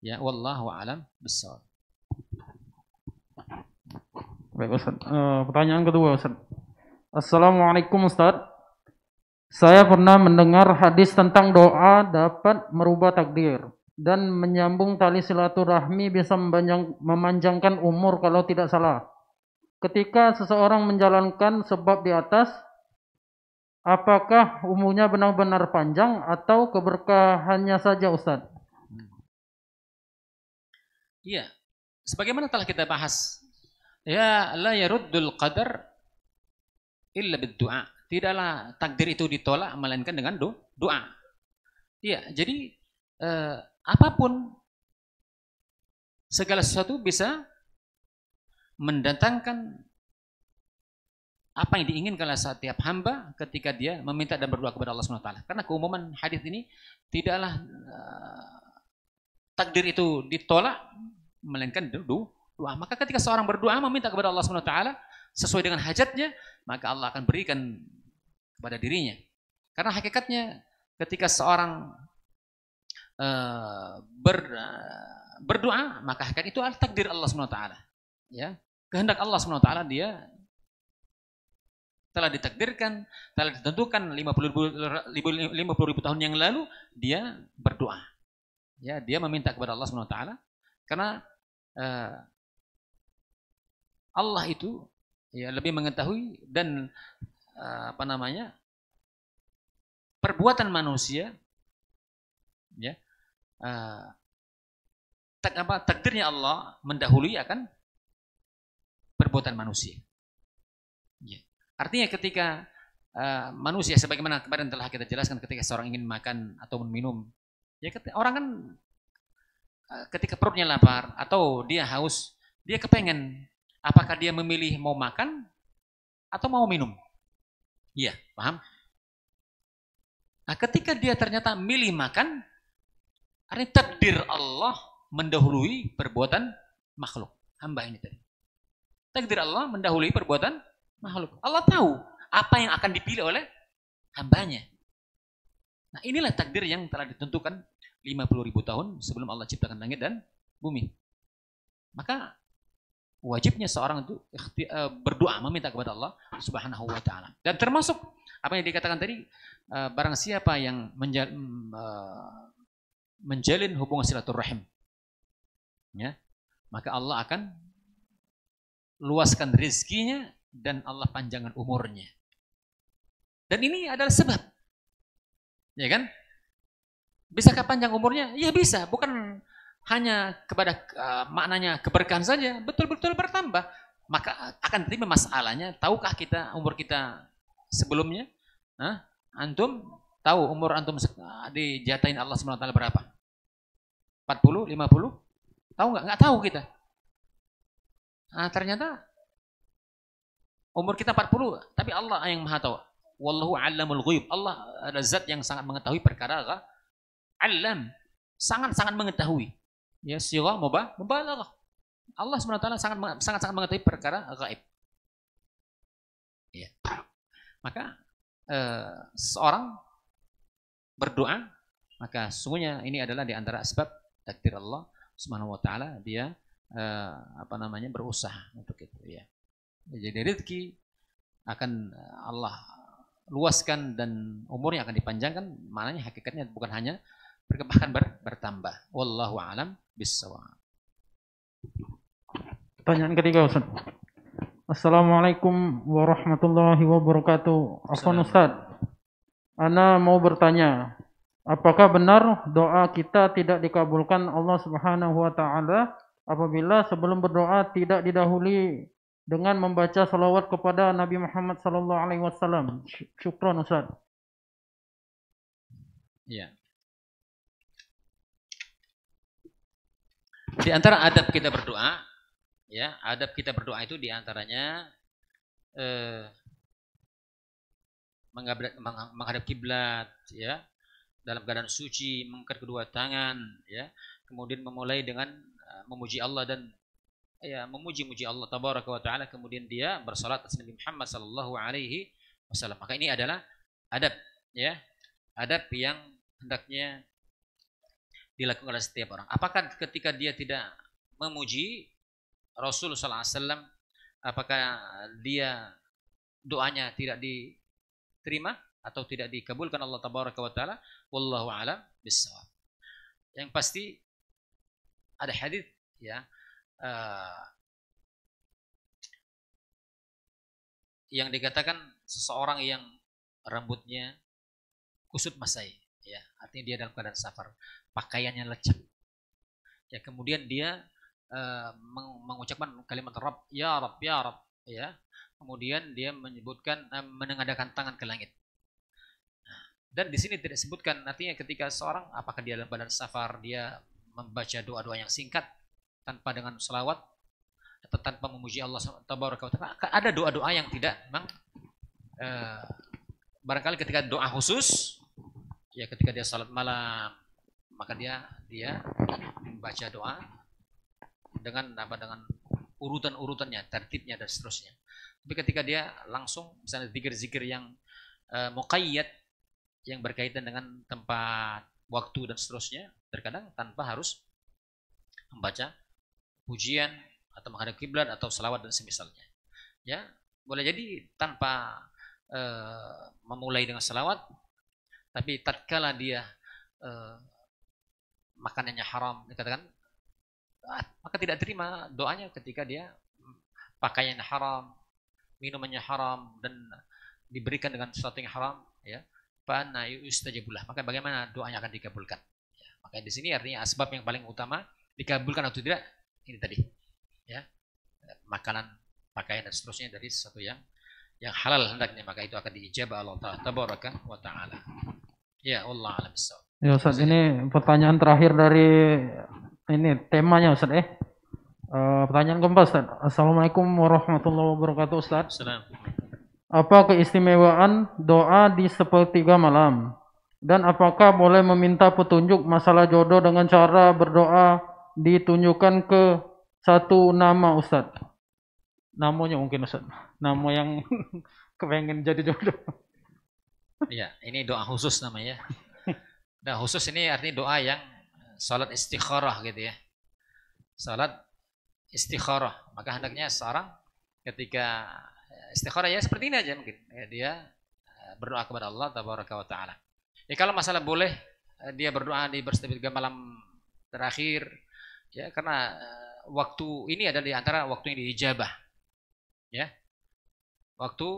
Ya, wallahu a'lam bishawab. Baik, Ustaz. Pertanyaan kedua, Ustaz. Assalamualaikum, Ustaz. Saya pernah mendengar hadis tentang doa dapat merubah takdir dan menyambung tali silaturahmi, bisa memanjangkan umur kalau tidak salah. Ketika seseorang menjalankan sebab di atas, apakah umurnya benar-benar panjang atau keberkahannya saja, Ustaz? Iya, sebagaimana telah kita bahas, ya, la yaruddul qadar illa bid-du'a. Tidaklah takdir itu ditolak melainkan dengan doa. Iya, jadi apapun, segala sesuatu bisa mendatangkan apa yang diinginkan oleh setiap hamba ketika dia meminta dan berdoa kepada Allah SWT. Karena keumuman hadis ini tidaklah takdir itu ditolak, melainkan doa. Maka ketika seorang berdoa meminta kepada Allah SWT sesuai dengan hajatnya, maka Allah akan berikan kepada dirinya. Karena hakikatnya ketika seorang berdoa, maka hakikat itu adalah takdir Allah SWT. Ya, kehendak Allah SWT dia telah ditakdirkan, telah ditentukan 50.000 tahun yang lalu dia berdoa. Ya, dia meminta kepada Allah SWT karena Allah itu ya lebih mengetahui dan perbuatan manusia ya takdirnya Allah mendahului akan perbuatan manusia. Ya. Artinya ketika manusia sebagaimana kemarin telah kita jelaskan ketika seorang ingin makan atau minum, ya orang kan ketika perutnya lapar atau dia haus, dia kepengen apakah dia memilih mau makan atau mau minum. Iya, paham? Nah, ketika dia ternyata milih makan, artinya takdir Allah mendahului perbuatan makhluk, hamba ini tadi. Takdir Allah mendahului perbuatan makhluk. Allah tahu apa yang akan dipilih oleh hambanya. Nah, inilah takdir yang telah ditentukan 50.000 tahun sebelum Allah ciptakan langit dan bumi. Maka wajibnya seorang itu berdoa meminta kepada Allah Subhanahu wa taala. Dan termasuk apa yang dikatakan tadi, barang siapa yang menjalin hubungan silaturahim, ya, maka Allah akan luaskan rezekinya dan Allah panjangkan umurnya. Dan ini adalah sebab. Ya kan? Bisakah panjang umurnya? Ya bisa, bukan hanya kepada maknanya keberkahan saja, betul-betul bertambah. Maka akan terima masalahnya, tahukah kita umur kita sebelumnya? Antum tahu umur antum dijatahin Allah SWT berapa? 40, 50? Tahu nggak? Nggak tahu kita. Nah, ternyata umur kita 40, tapi Allah yang Maha tahu. Wallahu a'lamul ghuyub. Allah adalah zat yang sangat mengetahui perkara alam, sangat-sangat mengetahui. Ya, sirah mubalaghah. Allah SWT sangat mengetahui perkara gaib. Ya. Maka seorang berdoa, maka sungguhnya ini adalah di antara sebab takdir Allah Subhanahu wa taala, dia berusaha untuk itu ya. Jadi rezeki akan Allah luaskan dan umurnya akan dipanjangkan, maknanya hakikatnya bukan hanya bahkan bertambah. Wallahu a'lam bissawab. Pertanyaan ketiga, Ustaz. Assalamualaikum warahmatullahi wabarakatuh. Afwan Ustaz, ana mau bertanya, apakah benar doa kita tidak dikabulkan Allah Subhanahu wa taala apabila sebelum berdoa tidak didahului dengan membaca salawat kepada Nabi Muhammad sallallahu alaihi wasallam? Syukran Ustaz. Ya. Di antara adab kita berdoa, ya, adab kita berdoa itu di antaranya menghadap kiblat, ya, dalam keadaan suci, mengangkat kedua tangan, ya, kemudian memulai dengan memuji Allah dan ya memuji-muji Allah tabaraka wa taala, kemudian dia bersalat atas Nabi Muhammad sallallahu alaihi wasallam. Maka ini adalah adab, ya, adab yang hendaknya dilakukan oleh setiap orang. Apakah ketika dia tidak memuji Rasul sallallahu alaihi wasallam, apakah dia doanya tidak diterima atau tidak dikabulkan Allah tabaraka wa taala? Wallahu a'lam bissawab. Yang pasti ada hadis, ya, yang dikatakan seseorang yang rambutnya kusut masai, ya, artinya dia dalam keadaan safar, pakaiannya lecek, ya, kemudian dia mengucapkan kalimat Rabb, ya Rabb, ya Rabb, ya, kemudian dia menyebutkan menengadahkan tangan ke langit. Dan di sini tidak disebutkan, artinya ketika seorang apakah dia dalam keadaan safar dia membaca doa-doa yang singkat tanpa dengan selawat, atau tanpa memuji Allah Tabaraka wa Ta'ala. Ada doa-doa yang tidak memang barangkali ketika doa khusus, ya ketika dia salat malam, maka dia membaca doa dengan dengan urutan-urutannya, tertibnya dan seterusnya. Tapi ketika dia langsung misalnya zikir-zikir yang muqayyad, yang berkaitan dengan tempat, waktu dan seterusnya, terkadang tanpa harus membaca pujian atau menghadap kiblat atau salawat dan semisalnya. Ya, boleh jadi tanpa memulai dengan salawat, tapi tatkala dia makanannya haram, dikatakan, maka tidak terima doanya ketika dia pakaian haram, minumannya haram, dan diberikan dengan sesuatu yang haram, ya. Fana yustajabulah, maka bagaimana doanya akan dikabulkan? Ya, maka di sini artinya asbab yang paling utama dikabulkan atau tidak ini tadi, ya, makanan, pakaian dan seterusnya dari sesuatu yang halal hendaknya, maka itu akan diijabah Allah Tabaraka wa Ta'ala. Ya, Allah alam bissawab. Ya Ustaz, ini pertanyaan terakhir dari ini temanya Ustaz. Pertanyaan keempat Ustaz. Assalamualaikum warahmatullahi wabarakatuh Ustaz. Assalamualaikum. Apa keistimewaan doa di sepertiga malam? Dan apakah boleh meminta petunjuk masalah jodoh dengan cara berdoa ditunjukkan ke satu nama Ustaz? Namanya mungkin Ustaz. Nama yang kepengen jadi jodoh. Ya, ini doa khusus namanya. Doa khusus ini artinya doa yang salat istikharah gitu ya. Salat istikharah. Maka hendaknya seorang ketika istikharah ya seperti ini aja mungkin. Ya, dia berdoa kepada Allah Tabaraka wa Ta'ala. Ya kalau masalah boleh dia berdoa di sepertiga malam terakhir, ya karena waktu ini adalah di antara waktu yang diijabah. Ya. Waktu